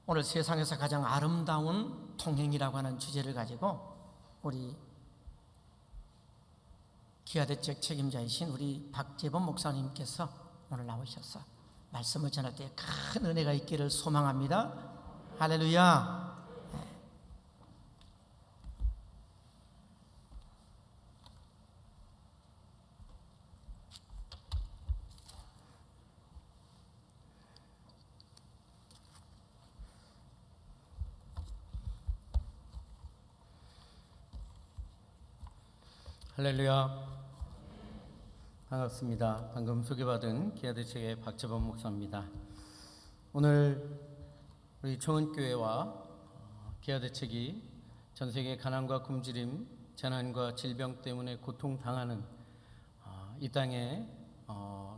오늘 세상에서 가장 아름다운 통행이라고 하는 주제를 가지고 우리 기아대책 책임자이신 우리 박재범 목사님께서 오늘 나오셔서 말씀을 전할 때 큰 은혜가 있기를 소망합니다. 할렐루야. 할렐루야. 반갑습니다. 방금 소개받은 기아대책의 박재범 목사입니다. 오늘 우리 청은교회와 기아대책이 전세계 가난과 굶주림, 재난과 질병 때문에 고통당하는 이 땅에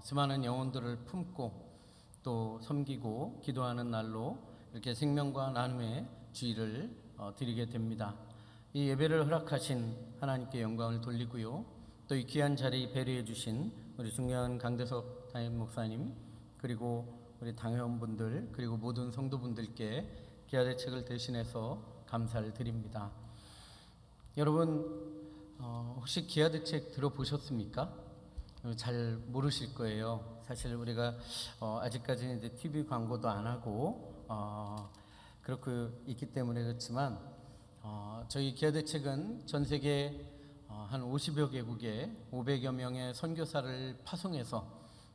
수많은 영혼들을 품고 또 섬기고 기도하는 날로 이렇게 생명과 나눔의 주의를 드리게 됩니다. 이 예배를 허락하신 하나님께 영광을 돌리고요. 또 이 귀한 자리 배려해 주신 우리 중요한 강대석 담임 목사님, 그리고 우리 당회원분들, 그리고 모든 성도분들께 기아대책을 대신해서 감사를 드립니다. 여러분 혹시 기아대책 들어보셨습니까? 잘 모르실 거예요. 사실 우리가 아직까지는 이제 TV 광고도 안 하고 그렇게 있기 때문에 그렇지만 저희 기아대책은 전 세계 한 50여 개국에 500여 명의 선교사를 파송해서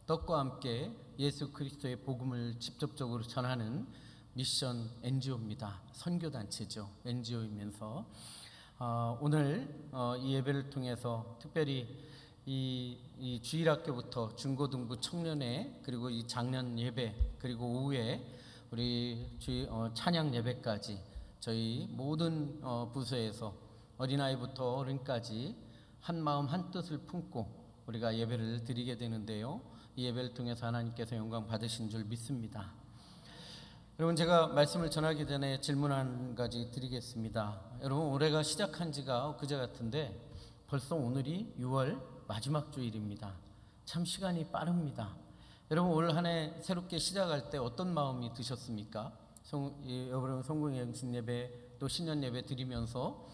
떡과 함께 예수 그리스도의 복음을 직접적으로 전하는 미션 NGO입니다. 선교단체죠. NGO이면서 오늘 이 예배를 통해서 특별히 이 주일학교부터 중고등부 청년회, 그리고 이 작년 예배, 그리고 오후에 우리 찬양 예배까지 저희 모든 부서에서 어린아이부터 어른까지 한 마음 한 뜻을 품고 우리가 예배를 드리게 되는데요. 이 예배를 통해서 하나님께서 영광 받으신 줄 믿습니다. 여러분, 제가 말씀을 전하기 전에 질문 한 가지 드리겠습니다. 여러분, 올해가 시작한 지가 그제 같은데 벌써 오늘이 6월 마지막 주일입니다. 참 시간이 빠릅니다. 여러분, 올 한 해 새롭게 시작할 때 어떤 마음이 드셨습니까? 여러분, 성공행신 예배 또 신년 예배 드리면서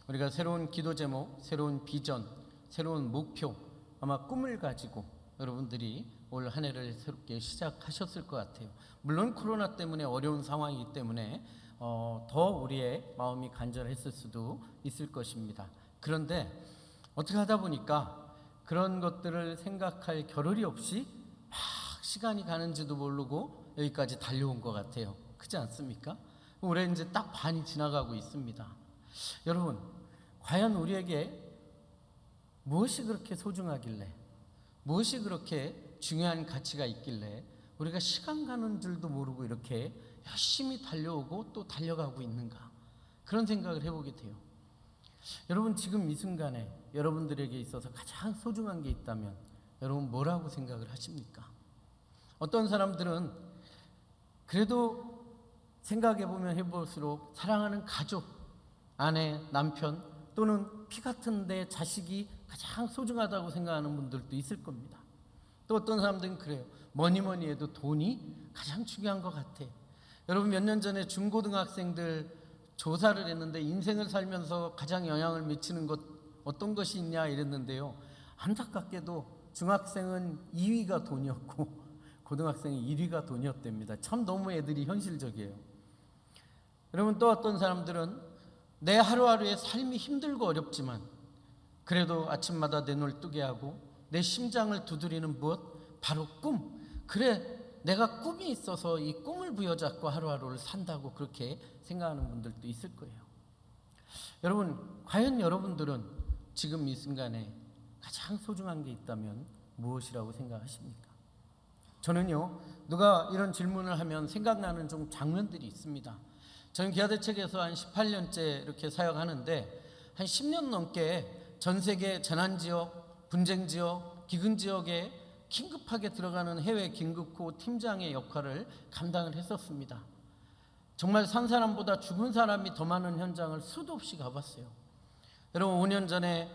우리가 새로운 기도 제목, 새로운 비전, 새로운 목표, 아마 꿈을 가지고 여러분들이 올 한 해를 새롭게 시작하셨을 것 같아요. 물론 코로나 때문에 어려운 상황이기 때문에 더 우리의 마음이 간절했을 수도 있을 것입니다. 그런데 어떻게 하다 보니까 그런 것들을 생각할 겨를이 없이 막 시간이 가는지도 모르고 여기까지 달려온 것 같아요. 그렇지 않습니까? 올해 이제 딱 반이 지나가고 있습니다. 여러분, 과연 우리에게 무엇이 그렇게 소중하길래, 무엇이 그렇게 중요한 가치가 있길래 우리가 시간 가는 줄도 모르고 이렇게 열심히 달려오고 또 달려가고 있는가, 그런 생각을 해보게 돼요. 여러분, 지금 이 순간에 여러분들에게 있어서 가장 소중한 게 있다면 여러분 뭐라고 생각을 하십니까? 어떤 사람들은 그래도 생각해보면 해볼수록 사랑하는 가족, 아내, 남편, 또는 피 같은 내 자식이 가장 소중하다고 생각하는 분들도 있을 겁니다. 또 어떤 사람들은 그래요. 뭐니 해도 돈이 가장 중요한 것 같아. 여러분, 몇 년 전에 중고등학생들 조사를 했는데 인생을 살면서 가장 영향을 미치는 것 어떤 것이 있냐 이랬는데요. 안타깝게도 중학생은 2위가 돈이었고 고등학생이 1위가 돈이었답니다. 참 너무 애들이 현실적이에요. 여러분, 또 어떤 사람들은 내 하루하루의 삶이 힘들고 어렵지만 그래도 아침마다 내 눈을 뜨게 하고 내 심장을 두드리는 무엇? 바로 꿈. 그래, 내가 꿈이 있어서 이 꿈을 부여잡고 하루하루를 산다고 그렇게 생각하는 분들도 있을 거예요. 여러분, 과연 여러분들은 지금 이 순간에 가장 소중한 게 있다면 무엇이라고 생각하십니까? 저는요, 누가 이런 질문을 하면 생각나는 좀 장면들이 있습니다. 저는 기아대책에서 한 18년째 이렇게 사역하는데 한 10년 넘게 전 세계 재난지역, 분쟁지역, 기근지역에 긴급하게 들어가는 해외 긴급호 팀장의 역할을 감당을 했었습니다. 정말 산 사람보다 죽은 사람이 더 많은 현장을 수도 없이 가봤어요. 여러분, 5년 전에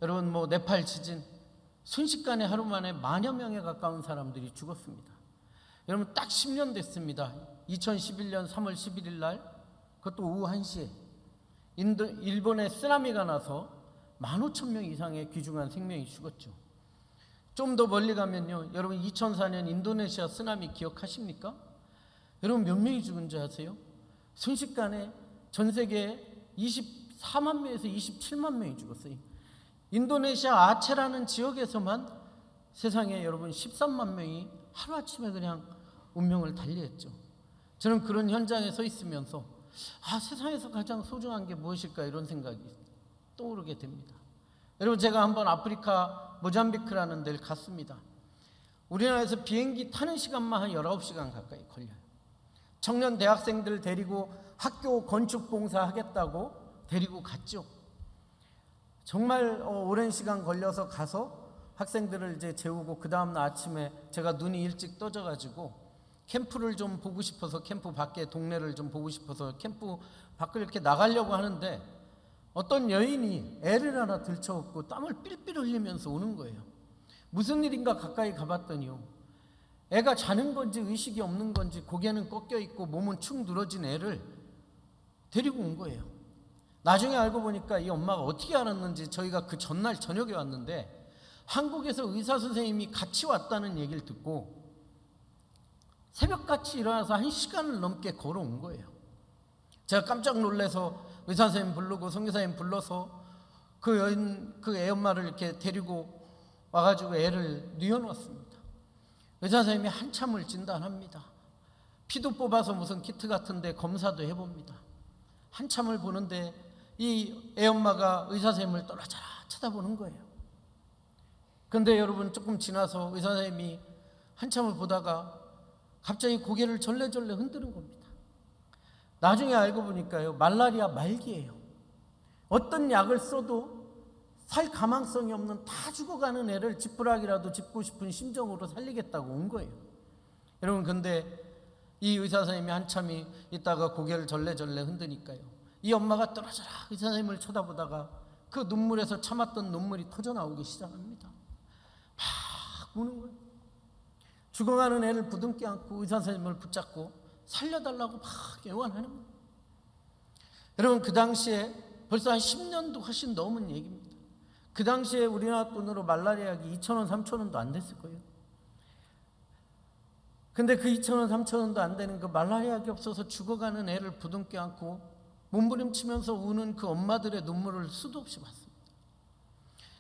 여러분 네팔 지진, 순식간에 하루 만에 10,000여 명에 가까운 사람들이 죽었습니다. 여러분, 딱 10년 됐습니다. 2011년 3월 11일 날, 그것도 오후 1시에 일본에 쓰나미가 나서 15,000명 이상의 귀중한 생명이 죽었죠. 좀 더 멀리 가면요, 여러분 2004년 인도네시아 쓰나미 기억하십니까? 여러분 몇 명이 죽은 줄 아세요? 순식간에 전 세계에 24만 명에서 27만 명이 죽었어요. 인도네시아 아체라는 지역에서만 세상에 여러분 13만 명이 하루아침에 그냥 운명을 달리했죠. 저는 그런 현장에 서 있으면서 세상에서 가장 소중한 게 무엇일까, 이런 생각이 떠오르게 됩니다. 여러분, 제가 한번 아프리카 모잠비크라는 데를 갔습니다. 우리나라에서 비행기 타는 시간만 한 19시간 가까이 걸려요. 청년 대학생들 데리고 학교 건축 봉사 하겠다고 데리고 갔죠. 정말 오랜 시간 걸려서 가서 학생들을 이제 재우고, 그 다음날 아침에 제가 눈이 일찍 떠져가지고 캠프를 좀 보고 싶어서, 캠프 밖에 동네를 좀 보고 싶어서 캠프 밖을 이렇게 나가려고 하는데 어떤 여인이 애를 하나 들쳐업고 땀을 삘삘 흘리면서 오는 거예요. 무슨 일인가 가까이 가봤더니요, 애가 자는 건지 의식이 없는 건지 고개는 꺾여 있고 몸은 축 늘어진 애를 데리고 온 거예요. 나중에 알고 보니까 이 엄마가 어떻게 알았는지, 저희가 그 전날 저녁에 왔는데 한국에서 의사 선생님이 같이 왔다는 얘기를 듣고 새벽같이 일어나서 1시간을 넘게 걸어온 거예요. 제가 깜짝 놀라서 의사 선생님 부르고 선교사님 불러서 그 여인, 그 애 엄마를 이렇게 데리고 와가지고 애를 뉘어놓았습니다. 의사 선생님이 한참을 진단합니다. 피도 뽑아서 무슨 키트 같은데 검사도 해봅니다. 한참을 보는데 이 애 엄마가 의사 선생님을 떨어져라 쳐다보는 거예요. 그런데 여러분, 조금 지나서 의사 선생님이 한참을 보다가 갑자기 고개를 절레절레 흔드는 겁니다. 나중에 알고 보니까요, 말라리아 말기예요. 어떤 약을 써도 살 가망성이 없는 다 죽어가는 애를 지푸라기라도 짚고 싶은 심정으로 살리겠다고 온 거예요. 여러분, 근데 이 의사 선생님이 한참이 있다가 고개를 절레절레 흔드니까요, 이 엄마가 떨어져라 의사 선생님을 쳐다보다가 그 눈물에서 참았던 눈물이 터져나오기 시작합니다. 막 우는 거예요. 죽어가는 애를 부둥켜 안고 의사 선생님을 붙잡고 살려달라고 막 애원하는 거예요. 여러분, 그 당시에 벌써 한 10년도 훨씬 넘은 얘기입니다. 그 당시에 우리나라 돈으로 말라리아 약이 2,000원, 3,000원도 안 됐을 거예요. 근데 그 2,000원, 3,000원도 안 되는 그 말라리아 약이 없어서 죽어가는 애를 부둥켜 안고 몸부림치면서 우는 그 엄마들의 눈물을 수도 없이 봤습니다.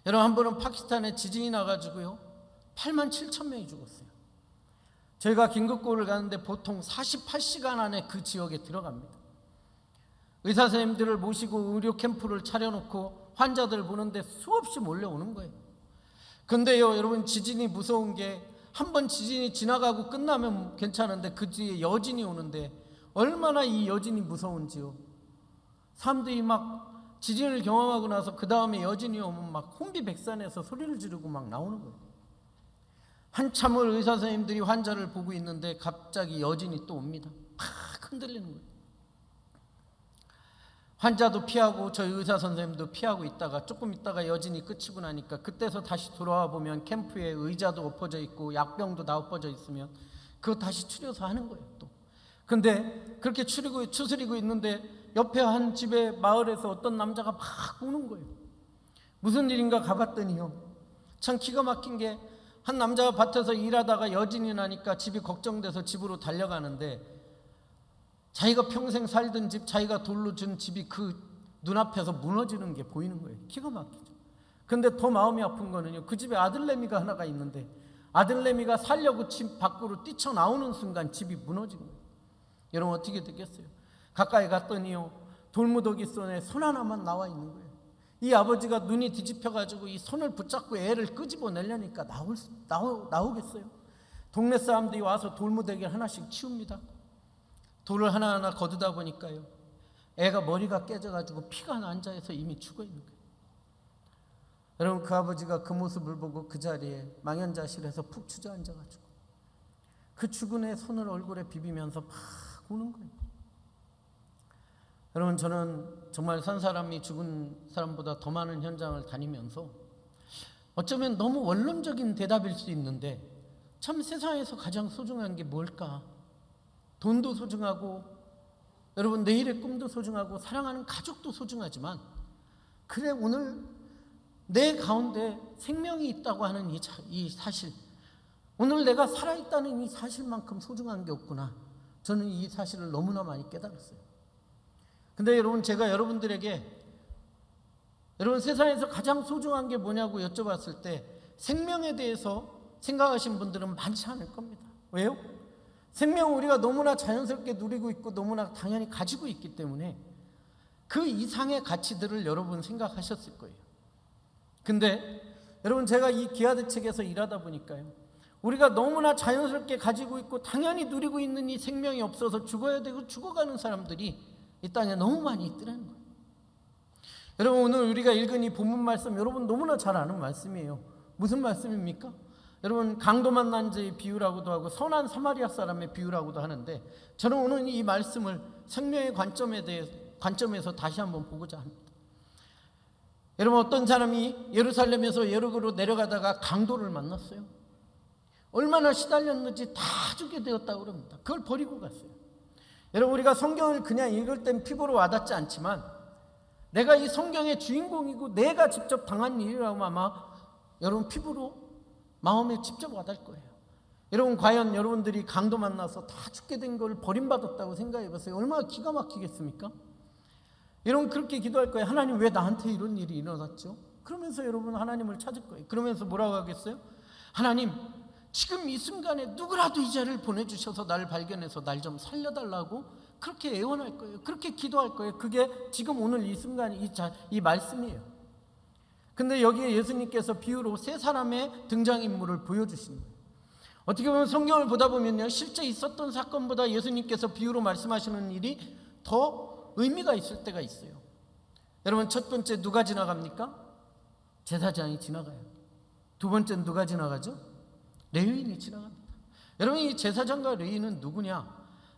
여러분, 한 번은 파키스탄에 지진이 나가지고요, 87,000명이 죽었어요. 저희가 긴급구호를 가는데 보통 48시간 안에 그 지역에 들어갑니다. 의사 선생님들을 모시고 의료 캠프를 차려놓고 환자들 보는데 수없이 몰려오는 거예요. 근데요, 여러분, 지진이 무서운 게 한 번 지진이 지나가고 끝나면 괜찮은데 그 뒤에 여진이 오는데 얼마나 이 여진이 무서운지요. 사람들이 막 지진을 경험하고 나서 그 다음에 여진이 오면 막 혼비백산해서 소리를 지르고 막 나오는 거예요. 한참을 의사 선생님들이 환자를 보고 있는데 갑자기 여진이 또 옵니다. 팍 흔들리는 거예요. 환자도 피하고 저희 의사 선생님도 피하고 있다가 조금 있다가 여진이 끝이고 나니까 그때서 다시 돌아와 보면 캠프에 의자도 엎어져 있고 약병도 다 엎어져 있으면 그거 다시 추려서 하는 거예요 또. 근데 그렇게 추스리고 있는데 옆에 한 집에 마을에서 어떤 남자가 막 우는 거예요. 무슨 일인가 가봤더니요, 참 기가 막힌 게, 한 남자가 밭에서 일하다가 여진이 나니까 집이 걱정돼서 집으로 달려가는데 자기가 평생 살던 집, 자기가 돌로 준 집이 그 눈앞에서 무너지는 게 보이는 거예요. 기가 막히죠. 근데 더 마음이 아픈 거는요, 그 집에 아들내미가 하나가 있는데 아들내미가 살려고 집 밖으로 뛰쳐나오는 순간 집이 무너진 거예요. 여러분, 어떻게 됐겠어요? 가까이 갔더니요, 돌무더기 손에 손 하나만 나와 있는 거예요. 이 아버지가 눈이 뒤집혀가지고 이 손을 붙잡고 애를 끄집어내려니까 나오겠어요? 동네 사람들이 와서 돌무더기를 하나씩 치웁니다. 돌을 하나하나 거두다 보니까요, 애가 머리가 깨져가지고 피가 난자해서 이미 죽어 있는 거예요. 여러분, 그 아버지가 그 모습을 보고 그 자리에 망연자실해서 푹 주저앉아가지고 그 죽은 애 손을 얼굴에 비비면서 막 우는 거예요. 여러분, 저는 정말 산 사람이 죽은 사람보다 더 많은 현장을 다니면서 어쩌면 너무 원론적인 대답일 수 있는데 참 세상에서 가장 소중한 게 뭘까? 돈도 소중하고 여러분 내일의 꿈도 소중하고 사랑하는 가족도 소중하지만 그래 오늘 내 가운데 생명이 있다고 하는 이 사실, 오늘 내가 살아있다는 이 사실만큼 소중한 게 없구나. 저는 이 사실을 너무나 많이 깨달았어요. 근데 여러분, 제가 여러분들에게 여러분 세상에서 가장 소중한 게 뭐냐고 여쭤봤을 때 생명에 대해서 생각하신 분들은 많지 않을 겁니다. 왜요? 생명은 우리가 너무나 자연스럽게 누리고 있고 너무나 당연히 가지고 있기 때문에 그 이상의 가치들을 여러분 생각하셨을 거예요. 근데 여러분, 제가 이 기아대책에서 일하다 보니까요, 우리가 너무나 자연스럽게 가지고 있고 당연히 누리고 있는 이 생명이 없어서 죽어야 되고 죽어가는 사람들이 이 땅에 너무 많이 있더라는 거예요. 여러분, 오늘 우리가 읽은 이 본문 말씀 여러분 너무나 잘 아는 말씀이에요. 무슨 말씀입니까? 여러분, 강도 만난 자의 비유라고도 하고 선한 사마리아 사람의 비유라고도 하는데 저는 오늘 이 말씀을 생명의 관점에서 다시 한번 보고자 합니다. 여러분, 어떤 사람이 예루살렘에서 여리고로 내려가다가 강도를 만났어요. 얼마나 시달렸는지 다 죽게 되었다고 그럽니다. 그걸 버리고 갔어요. 여러분, 우리가 성경을 그냥 읽을 땐 피부로 와닿지 않지만 내가 이 성경의 주인공이고 내가 직접 당한 일이라고 아마 여러분 피부로 마음에 직접 와닿을 거예요. 여러분, 과연 여러분들이 강도 만나서 다 죽게 된 걸 버림받았다고 생각해 보세요. 얼마나 기가 막히겠습니까? 여러분, 그렇게 기도할 거예요. 하나님, 왜 나한테 이런 일이 일어났죠? 그러면서 여러분 하나님을 찾을 거예요. 그러면서 뭐라고 하겠어요? 하나님, 지금 이 순간에 누구라도 이 자를 보내주셔서 나를 발견해서 날 좀 살려달라고 그렇게 애원할 거예요. 그렇게 기도할 거예요. 그게 지금 오늘 이 순간 이 말씀이에요. 근데 여기에 예수님께서 비유로 세 사람의 등장인물을 보여주십니다. 어떻게 보면 성경을 보다 보면요, 실제 있었던 사건보다 예수님께서 비유로 말씀하시는 일이 더 의미가 있을 때가 있어요. 여러분, 첫 번째 누가 지나갑니까? 제사장이 지나가요. 두 번째는 누가 지나가죠? 레위인이 지나갑니다. 여러분, 이 제사장과 레위인은 누구냐?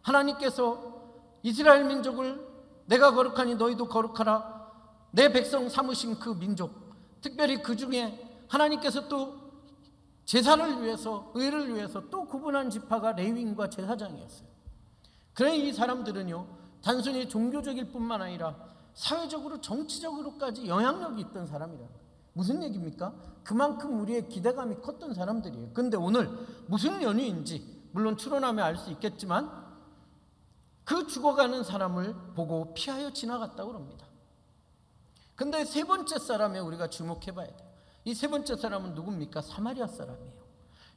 하나님께서 이스라엘 민족을 내가 거룩하니 너희도 거룩하라, 내 백성 삼으신 그 민족, 특별히 그 중에 하나님께서 또 제사를 위해서, 의를 위해서 또 구분한 지파가 레위인과 제사장이었어요. 그래 이 사람들은요, 단순히 종교적일 뿐만 아니라 사회적으로 정치적으로까지 영향력이 있던 사람이라. 무슨 얘기입니까? 그만큼 우리의 기대감이 컸던 사람들이에요. 그런데 오늘 무슨 연유인지 물론 추론하면 알 수 있겠지만 그 죽어가는 사람을 보고 피하여 지나갔다고 합니다. 근데 세 번째 사람에 우리가 주목해 봐야 돼요. 이 세 번째 사람은 누굽니까? 사마리아 사람이에요.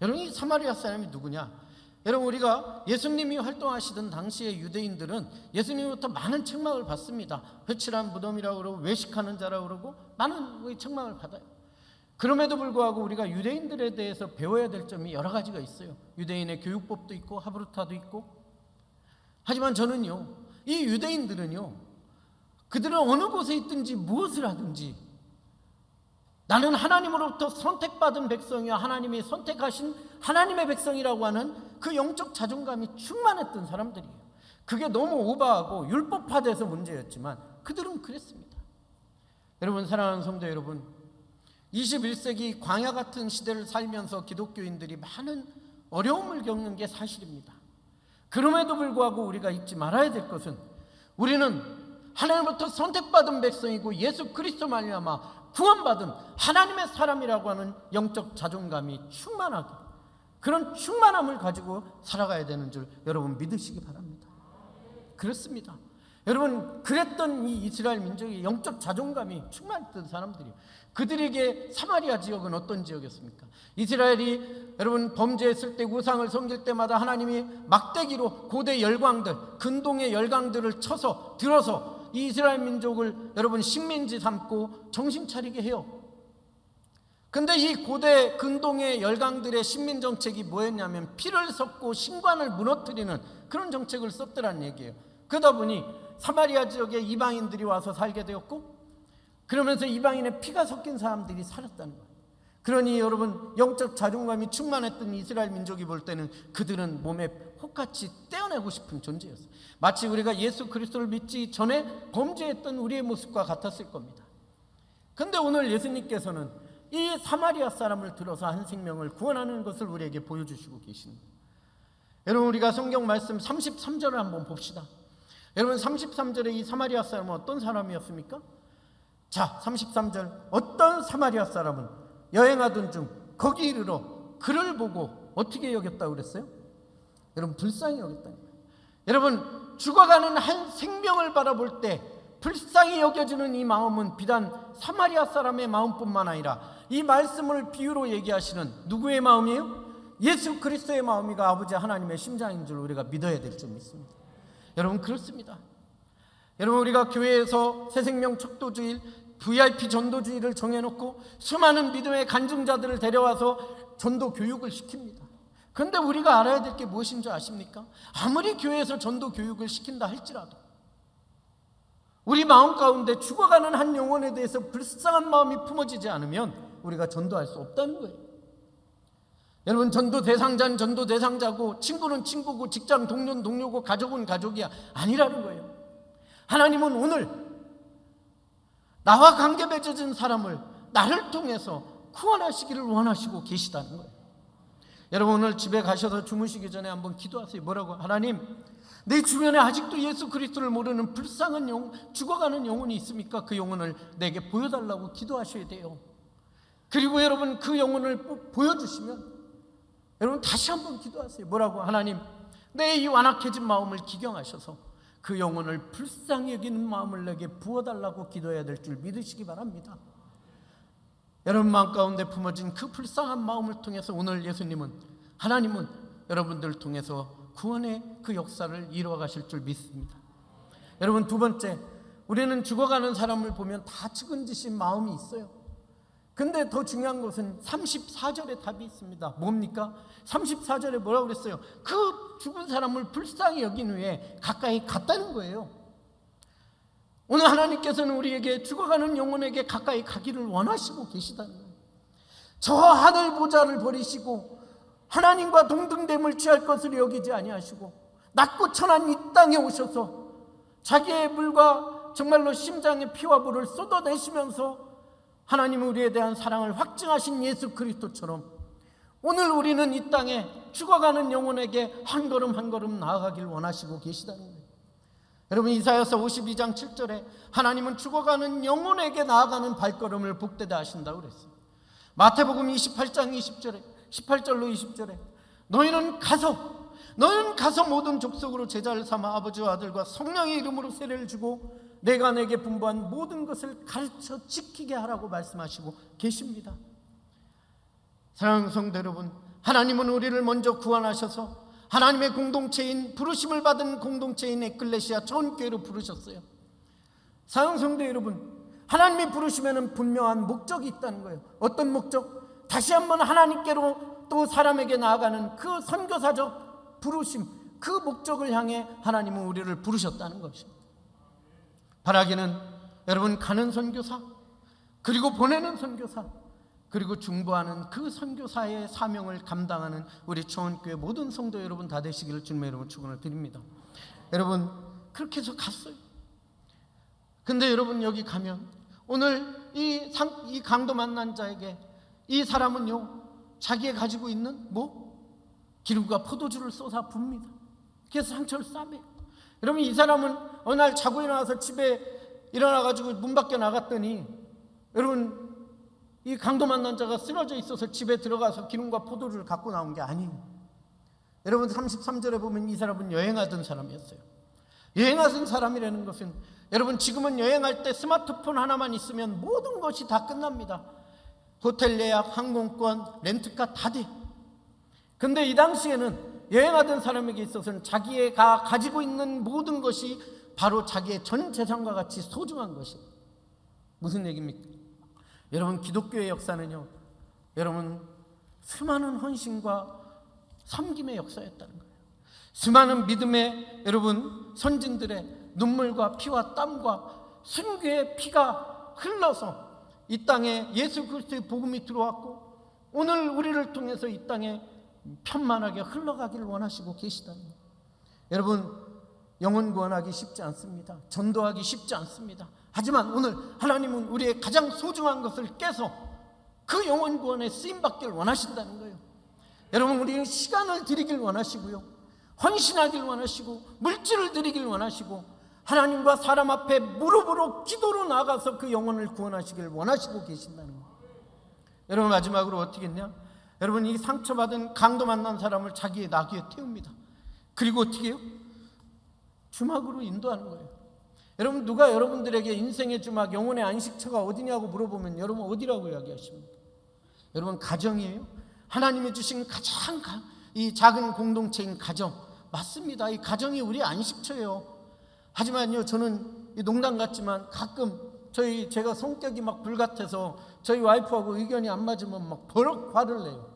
여러분, 이 사마리아 사람이 누구냐? 여러분, 우리가 예수님이 활동하시던 당시의 유대인들은 예수님으로부터 많은 책망을 받습니다. 회칠한 무덤이라고 그러고 외식하는 자라고 그러고 많은 책망을 받아요. 그럼에도 불구하고 우리가 유대인들에 대해서 배워야 될 점이 여러 가지가 있어요. 유대인의 교육법도 있고 하브루타도 있고. 하지만 저는요, 이 유대인들은요, 그들은 어느 곳에 있든지 무엇을 하든지 나는 하나님으로부터 선택받은 백성이야, 하나님이 선택하신 하나님의 백성이라고 하는 그 영적 자존감이 충만했던 사람들이에요. 그게 너무 오버하고 율법화돼서 문제였지만 그들은 그랬습니다. 여러분, 사랑하는 성도 여러분, 21세기 광야 같은 시대를 살면서 기독교인들이 많은 어려움을 겪는 게 사실입니다. 그럼에도 불구하고 우리가 잊지 말아야 될 것은 우리는 하나님부터 선택받은 백성이고 예수 그리스도 말미암아 구원받은 하나님의 사람이라고 하는 영적 자존감이 충만하게, 그런 충만함을 가지고 살아가야 되는 줄 여러분 믿으시기 바랍니다. 그렇습니다. 여러분, 그랬던 이 이스라엘 민족의 영적 자존감이 충만했던 사람들이에요. 그들에게 사마리아 지역은 어떤 지역이었습니까? 이스라엘이 여러분 범죄했을 때, 우상을 섬길 때마다 하나님이 막대기로 고대 열강들, 근동의 열강들을 쳐서 들어서 이 이스라엘 민족을 여러분 식민지 삼고 정신 차리게 해요. 근데 이 고대 근동의 열강들의 식민 정책이 뭐였냐면 피를 섞고 신관을 무너뜨리는 그런 정책을 썼더란 얘기예요. 그러다 보니 사마리아 지역에 이방인들이 와서 살게 되었고, 그러면서 이방인의 피가 섞인 사람들이 살았다는 거예요. 그러니 여러분, 영적 자존감이 충만했던 이스라엘 민족이 볼 때는 그들은 몸에 혹같이 떼어내고 싶은 존재였어요. 마치 우리가 예수 그리스도를 믿지 전에 범죄했던 우리의 모습과 같았을 겁니다. 그런데 오늘 예수님께서는 이 사마리아 사람을 들어서 한 생명을 구원하는 것을 우리에게 보여주시고 계십니다. 여러분 우리가 성경 말씀 33절을 한번 봅시다. 여러분 33절에 이 사마리아 사람은 어떤 사람이었습니까? 자, 33절, 어떤 사마리아 사람은 여행하던 중 거기 이르러 그를 보고 어떻게 여겼다고 그랬어요? 여러분 불쌍히 여겼다는 거예요. 여러분 죽어가는 한 생명을 바라볼 때 불쌍히 여겨지는 이 마음은 비단 사마리아 사람의 마음뿐만 아니라 이 말씀을 비유로 얘기하시는 누구의 마음이에요? 예수 그리스도의 마음이가 아버지 하나님의 심장인 줄 우리가 믿어야 될 줄 믿습니다. 여러분 그렇습니다. 여러분 우리가 교회에서 새생명 척도주일, VIP 전도주의를 정해놓고 수많은 믿음의 간증자들을 데려와서 전도 교육을 시킵니다. 그런데 우리가 알아야 될 게 무엇인 줄 아십니까? 아무리 교회에서 전도 교육을 시킨다 할지라도 우리 마음 가운데 죽어가는 한 영혼에 대해서 불쌍한 마음이 품어지지 않으면 우리가 전도할 수 없다는 거예요. 여러분 전도 대상자는 전도 대상자고 친구는 친구고 직장 동료는 동료고 가족은 가족이야 아니라는 거예요. 하나님은 오늘 나와 관계 맺어진 사람을 나를 통해서 구원하시기를 원하시고 계시다는 거예요. 여러분 오늘 집에 가셔서 주무시기 전에 한번 기도하세요. 뭐라고? 하나님, 내 주변에 아직도 예수 그리스도를 모르는 불쌍한 영혼, 죽어가는 영혼이 있습니까? 그 영혼을 내게 보여달라고 기도하셔야 돼요. 그리고 여러분 그 영혼을 보여주시면 여러분 다시 한번 기도하세요. 뭐라고? 하나님, 내 이 완악해진 마음을 기경하셔서 그 영혼을 불쌍히 여기는 마음을 내게 부어달라고 기도해야 될 줄 믿으시기 바랍니다. 여러분 마음 가운데 품어진 그 불쌍한 마음을 통해서 오늘 예수님은, 하나님은 여러분들을 통해서 구원의 그 역사를 이루어 가실 줄 믿습니다. 여러분 두 번째, 우리는 죽어가는 사람을 보면 다 측은지신 마음이 있어요. 근데 더 중요한 것은 34절에 답이 있습니다. 뭡니까? 34절에 뭐라고 그랬어요? 그 죽은 사람을 불쌍히 여긴 후에 가까이 갔다는 거예요. 오늘 하나님께서는 우리에게 죽어가는 영혼에게 가까이 가기를 원하시고 계시다는 거예요. 저 하늘 보좌를 버리시고 하나님과 동등됨을 취할 것을 여기지 아니하시고 낮고 천한 이 땅에 오셔서 자기의 물과 정말로 심장의 피와 불을 쏟아내시면서 하나님은 우리에 대한 사랑을 확증하신 예수 그리스도처럼 오늘 우리는 이 땅에 죽어가는 영혼에게 한 걸음 한 걸음 나아가길 원하시고 계시다는 거예요. 여러분 이사야서 52장 7절에 하나님은 죽어가는 영혼에게 나아가는 발걸음을 복되다 하신다고 그랬어요. 마태복음 28장 20절에 18절로 20절에 너희는 가서 모든 족속으로 제자를 삼아 아버지와 아들과 성령의 이름으로 세례를 주고 내가 내게 분부한 모든 것을 가르쳐 지키게 하라고 말씀하시고 계십니다. 사랑하는 성도 여러분, 하나님은 우리를 먼저 구원하셔서 하나님의 공동체인, 부르심을 받은 공동체인 에클레시아 전교회로 부르셨어요. 사랑하는 성도 여러분, 하나님이 부르시면 분명한 목적이 있다는 거예요. 어떤 목적? 다시 한번 하나님께로 또 사람에게 나아가는 그 선교사적 부르심, 그 목적을 향해 하나님은 우리를 부르셨다는 것입니다. 바라기는 여러분 가는 선교사, 그리고 보내는 선교사, 그리고 중보하는 그 선교사의 사명을 감당하는 우리 초원교회 모든 성도 여러분 다 되시기를 주님의 이름으로 축원을 드립니다. 여러분 그렇게 해서 갔어요. 근데 여러분 여기 가면 오늘 이 강도 만난 자에게 이 사람은요 자기가 가지고 있는 기름과 포도주를 쏟아 붓니다. 그래서 상처를 싸매요. 여러분 이 사람은 어느 날 자고 일어나서 집에 일어나가지고 문 밖에 나갔더니 여러분 이 강도 만난 자가 쓰러져 있어서 집에 들어가서 기름과 포도주를 갖고 나온 게 아니에요. 여러분 33절에 보면 이 사람은 여행하던 사람이었어요. 여행하던 사람이라는 것은 여러분 지금은 여행할 때 스마트폰 하나만 있으면 모든 것이 다 끝납니다. 호텔 예약, 항공권, 렌트카 다 돼. 근데 이 당시에는 여행하던 사람에게 있어서는 자기가 가지고 있는 모든 것이 바로 자기의 전 재산과 같이 소중한 것이에요. 무슨 얘기입니까? 여러분 기독교의 역사는요 여러분 수많은 헌신과 섬김의 역사였다는 거예요. 수많은 믿음의 여러분 선진들의 눈물과 피와 땀과 순교의 피가 흘러서 이 땅에 예수 그리스도의 복음이 들어왔고 오늘 우리를 통해서 이 땅에 편만하게 흘러가기를 원하시고 계시다는 거예요. 여러분 영혼 구원하기 쉽지 않습니다. 전도하기 쉽지 않습니다. 하지만 오늘 하나님은 우리의 가장 소중한 것을 깨서 그 영혼 구원에 쓰임받기를 원하신다는 거예요. 여러분 우리는 시간을 드리길 원하시고요 헌신하길 원하시고 물질을 드리길 원하시고 하나님과 사람 앞에 무릎으로 기도로 나가서 그 영혼을 구원하시길 원하시고 계신다는 거예요. 여러분, 마지막으로 어떻게 했냐? 여러분, 이 상처받은 강도 만난 사람을 자기의 나귀에 태웁니다. 그리고 어떻게 해요? 주막으로 인도하는 거예요. 여러분, 누가 여러분들에게 인생의 주막, 영혼의 안식처가 어디냐고 물어보면 여러분 어디라고 이야기하십니까? 여러분, 가정이에요. 하나님이 주신 가장 이 작은 공동체인 가정, 맞습니다. 이 가정이 우리 안식처예요. 하지만요, 저는 농담 같지만 가끔 제가 성격이 막 불같아서 저희 와이프하고 의견이 안 맞으면 막 버럭 화를 내요.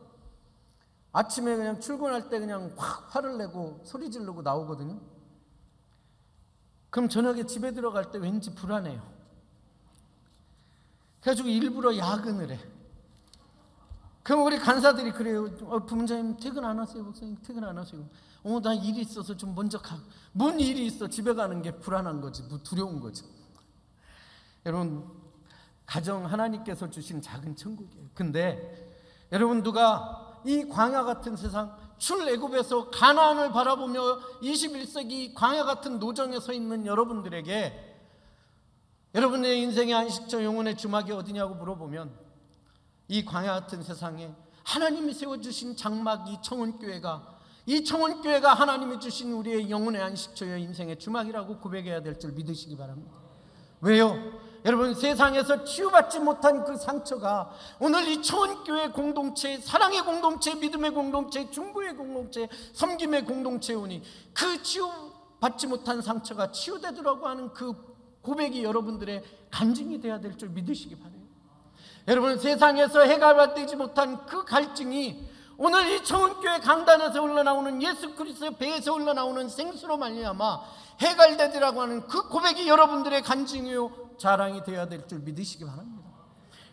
아침에 그냥 출근할 때 그냥 확 화를 내고 소리 지르고 나오거든요. 그럼 저녁에 집에 들어갈 때 왠지 불안해요. 그래가지고 일부러 야근을 해. 그럼 우리 간사들이 그래요. 부모님 퇴근 안 하세요? 목사님 퇴근 안 하세요? 나 일이 있어서 좀 먼저 가. 뭔 일이 있어? 집에 가는 게 불안한 거지, 두려운 거지. 여러분, 가정 하나님께서 주신 작은 천국이에요. 근데 여러분, 누가 이 광야 같은 세상, 출애굽에서 가나안을 바라보며 21세기 광야 같은 노정에 서 있는 여러분들에게 여러분의 인생의 안식처, 영혼의 주막이 어디냐고 물어보면 이 광야 같은 세상에 하나님이 세워주신 장막, 이 청원교회가 하나님이 주신 우리의 영혼의 안식처여 인생의 주막이라고 고백해야 될 줄 믿으시기 바랍니다. 왜요? 여러분, 세상에서 치유받지 못한 그 상처가 오늘 이 청원교회 공동체, 사랑의 공동체, 믿음의 공동체, 중보의 공동체, 섬김의 공동체에 오니 그 치유받지 못한 상처가 치유되더라고 하는 그 고백이 여러분들의 간증이 되어야 될 줄 믿으시기 바랍니다. 여러분, 세상에서 해결되지 못한 그 갈증이 오늘 이 청원교회 강단에서 흘러나오는 예수 그리스도의 배에서 흘러나오는 생수로 말미암아 해결되리라고 하는 그 고백이 여러분들의 간증이요 자랑이 되어야 될 줄 믿으시기 바랍니다.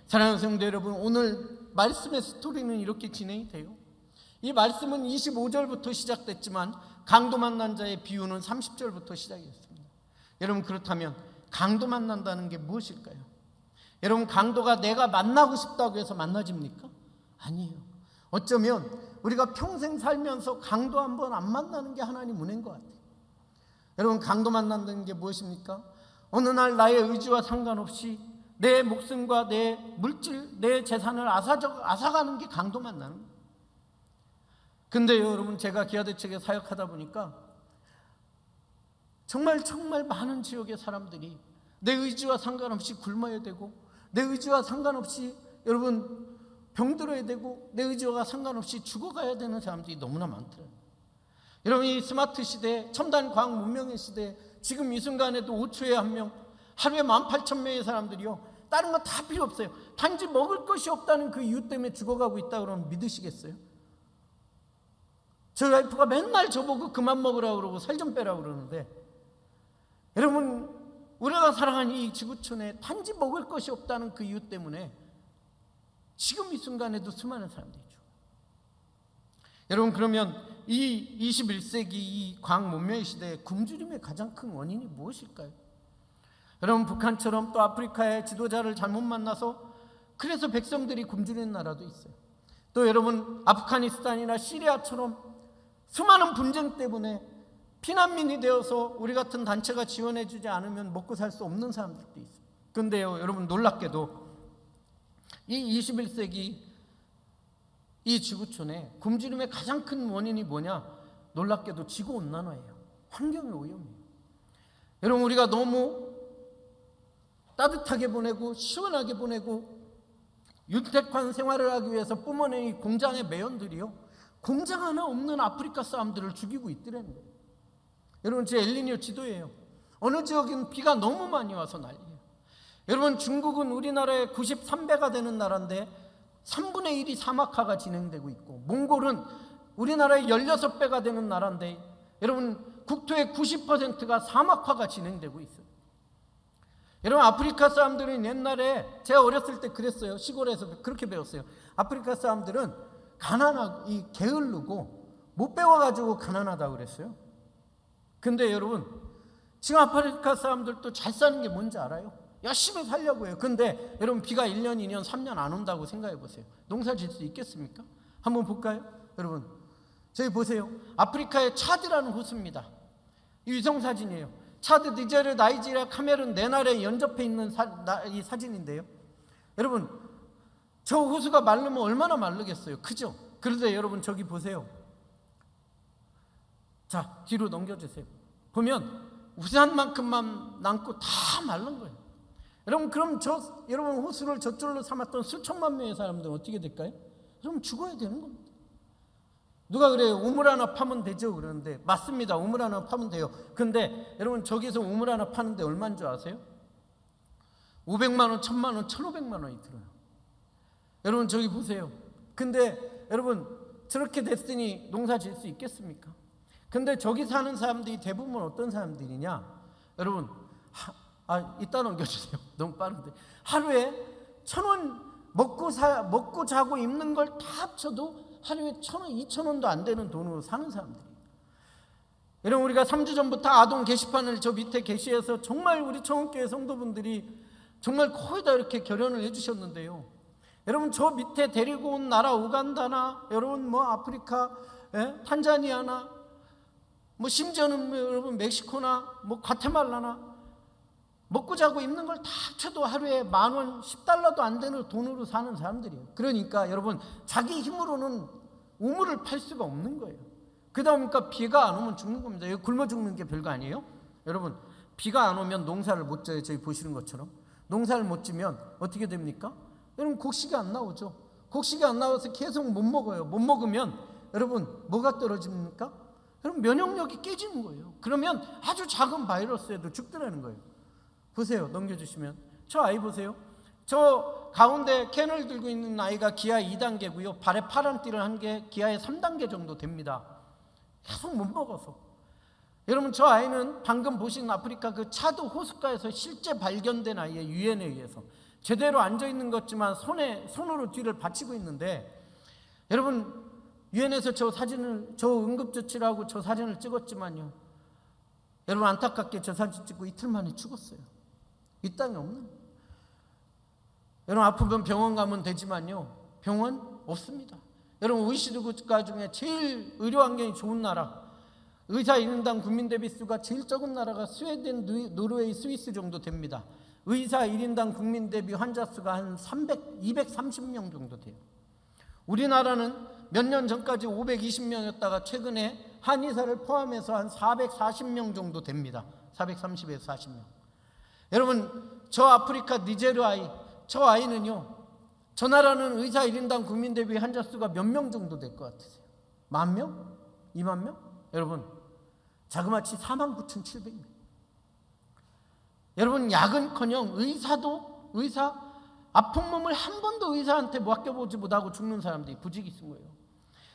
사랑하는 성도 여러분, 오늘 말씀의 스토리는 이렇게 진행이 돼요. 이 말씀은 25절부터 시작됐지만 강도 만난 자의 비유는 30절부터 시작했습니다. 여러분, 그렇다면 강도 만난다는 게 무엇일까요? 여러분, 강도가 내가 만나고 싶다고 해서 만나집니까? 아니에요. 어쩌면 우리가 평생 살면서 강도 한 번 안 만나는 게 하나님 은혜인 것 같아요. 여러분, 강도 만난다는 게 무엇입니까? 어느 날 나의 의지와 상관없이 내 목숨과 내 물질, 내 재산을 앗아가는 게 강도 만나는 거예요. 근데 여러분, 제가 기아대책에 사역하다 보니까 정말 많은 지역의 사람들이 내 의지와 상관없이 굶어야 되고, 내 의지와 상관없이 여러분 병들어야 되고, 내 의지와 상관없이 죽어가야 되는 사람들이 너무나 많더라고요. 여러분, 이 스마트 시대, 첨단 과학 문명의 시대, 지금 이 순간에도 5초에 한 명, 하루에 18,000명의 사람들이요, 다른 거 다 필요 없어요. 단지 먹을 것이 없다는 그 이유 때문에 죽어가고 있다 그러면 믿으시겠어요? 저희 와이프가 맨날 저보고 그만 먹으라고 그러고 살 좀 빼라고 그러는데, 여러분, 우리가 살아가는 이 지구촌에 단지 먹을 것이 없다는 그 이유 때문에 지금 이 순간에도 수많은 사람들이 죽어요. 여러분, 그러면 이 21세기 이 과학 문명의 시대에 굶주림의 가장 큰 원인이 무엇일까요? 여러분, 북한처럼 또 아프리카의 지도자를 잘못 만나서 그래서 백성들이 굶주리는 나라도 있어요. 또 여러분, 아프가니스탄이나 시리아처럼 수많은 분쟁 때문에 피난민이 되어서 우리 같은 단체가 지원해 주지 않으면 먹고 살 수 없는 사람들도 있어요. 그런데요, 여러분, 놀랍게도 이 21세기 이 지구촌에 굶주림의 가장 큰 원인이 뭐냐? 놀랍게도 지구온난화예요. 환경의 오염이에요. 여러분, 우리가 너무 따뜻하게 보내고 시원하게 보내고 윤택한 생활을 하기 위해서 뿜어낸 이 공장의 매연들이요, 공장 하나 없는 아프리카 사람들을 죽이고 있더라는 거예요. 여러분, 제 엘니뇨 지도예요. 어느 지역은 비가 너무 많이 와서 난리예요. 여러분, 중국은 우리나라의 93배가 되는 나라인데 3분의 1이 사막화가 진행되고 있고, 몽골은 우리나라의 16배가 되는 나라인데 여러분, 국토의 90%가 사막화가 진행되고 있어요. 여러분, 아프리카 사람들은 옛날에, 제가 어렸을 때 그랬어요. 시골에서 그렇게 배웠어요. 아프리카 사람들은 가난하고 게을르고 못 배워가지고 가난하다고 그랬어요. 근데 여러분, 지금 아프리카 사람들도 잘 사는 게 뭔지 알아요? 열심히 살려고 해요. 근데 여러분, 비가 1년, 2년, 3년 안 온다고 생각해 보세요. 농사 질 수 있겠습니까? 한번 볼까요? 여러분, 저기 보세요. 아프리카의 차드라는 호수입니다. 이 위성사진이에요. 차드, 니제르, 나이지리아, 카메룬 네 나라에 연접해 있는 이 사진인데요. 여러분, 저 호수가 마르면 얼마나 마르겠어요. 크죠? 그런데 여러분 저기 보세요. 자, 뒤로 넘겨주세요. 보면 우산만큼만 남고 다 마른 거예요. 여러분, 그럼 여러분 호수를 젖줄로 삼았던 수천만 명의 사람들은 어떻게 될까요? 여러분, 죽어야 되는 겁니다. 누가 그래요? 우물 하나 파면 되죠? 그러는데 맞습니다. 우물 하나 파면 돼요. 근데 여러분, 저기서 우물 하나 파는데 얼마인 줄 아세요? 500만 원, 1000만 원, 1500만 원이 들어요. 여러분 저기 보세요. 근데 여러분, 저렇게 됐으니 농사 지을 수 있겠습니까? 근데 저기 사는 사람들이 대부분 어떤 사람들이냐? 여러분, 이따 넘겨주세요. 너무 빠른데. 하루에 1,000원 먹고 자고 입는 걸 다 합쳐도 하루에 1,000원, 2,000원도 안 되는 돈으로 사는 사람들이에요. 여러분, 우리가 3주 전부터 아동 게시판을 저 밑에 게시해서 정말 우리 청원교회 성도분들이 정말 거의 다 이렇게 결연을 해주셨는데요. 여러분, 저 밑에 데리고 온 나라 우간다나, 여러분 뭐 아프리카, 탄자니아나, 뭐 심지어는 여러분 멕시코나 뭐 과테말라나, 먹고 자고 입는 걸 다 합쳐도 하루에 10,000원, 10달러도 안 되는 돈으로 사는 사람들이에요. 그러니까 여러분, 자기 힘으로는 우물을 팔 수가 없는 거예요. 그러다 보니까 비가 안 오면 죽는 겁니다. 여기 굶어 죽는 게 별거 아니에요. 여러분, 비가 안 오면 농사를 못 져요. 저희 보시는 것처럼. 농사를 못 지면 어떻게 됩니까? 여러분, 곡식이 안 나오죠. 곡식이 안 나와서 계속 못 먹어요. 못 먹으면 여러분, 뭐가 떨어집니까? 여러분, 면역력이 깨지는 거예요. 그러면 아주 작은 바이러스에도 죽더라는 거예요. 보세요. 넘겨주시면. 저 아이 보세요. 저 가운데 캔을 들고 있는 아이가 기아 2단계고요. 발에 파란 띠를 한 게 기아의 3단계 정도 됩니다. 계속 못 먹어서. 여러분, 저 아이는 방금 보신 아프리카 그 차드 호숫가에서 실제 발견된 아이의 유엔에 의해서 제대로 앉아있는 것 같지만 손으로 뒤를 받치고 있는데, 여러분, 유엔에서 저 응급조치를 하고 저 사진을 찍었지만요, 여러분, 안타깝게 저 사진 찍고 이틀 만에 죽었어요. 이 땅에 없는. 여러분, 아프면 병원 가면 되지만요, 병원 없습니다. 여러분, OECD 국가 중에 제일 의료 환경이 좋은 나라, 의사 1인당 국민 대비 수가 제일 적은 나라가 스웨덴, 노르웨이, 스위스 정도 됩니다. 의사 1인당 국민 대비 환자 수가 한 230명 정도 돼요. 우리나라는 몇 년 전까지 520명이었다가 최근에 한의사를 포함해서 한 440명 정도 됩니다. 430에서 40명. 여러분, 저 아프리카 니제르 아이, 저 아이는요, 저 나라는 의사 1인당 국민 대비 환자 수가 몇 명 정도 될 것 같으세요? 10,000명? 20,000명? 여러분, 자그마치 49,700명. 여러분, 약은커녕 의사 아픈 몸을 한 번도 의사한테 맡겨보지 못하고 죽는 사람들이 부지기 쓴 거예요.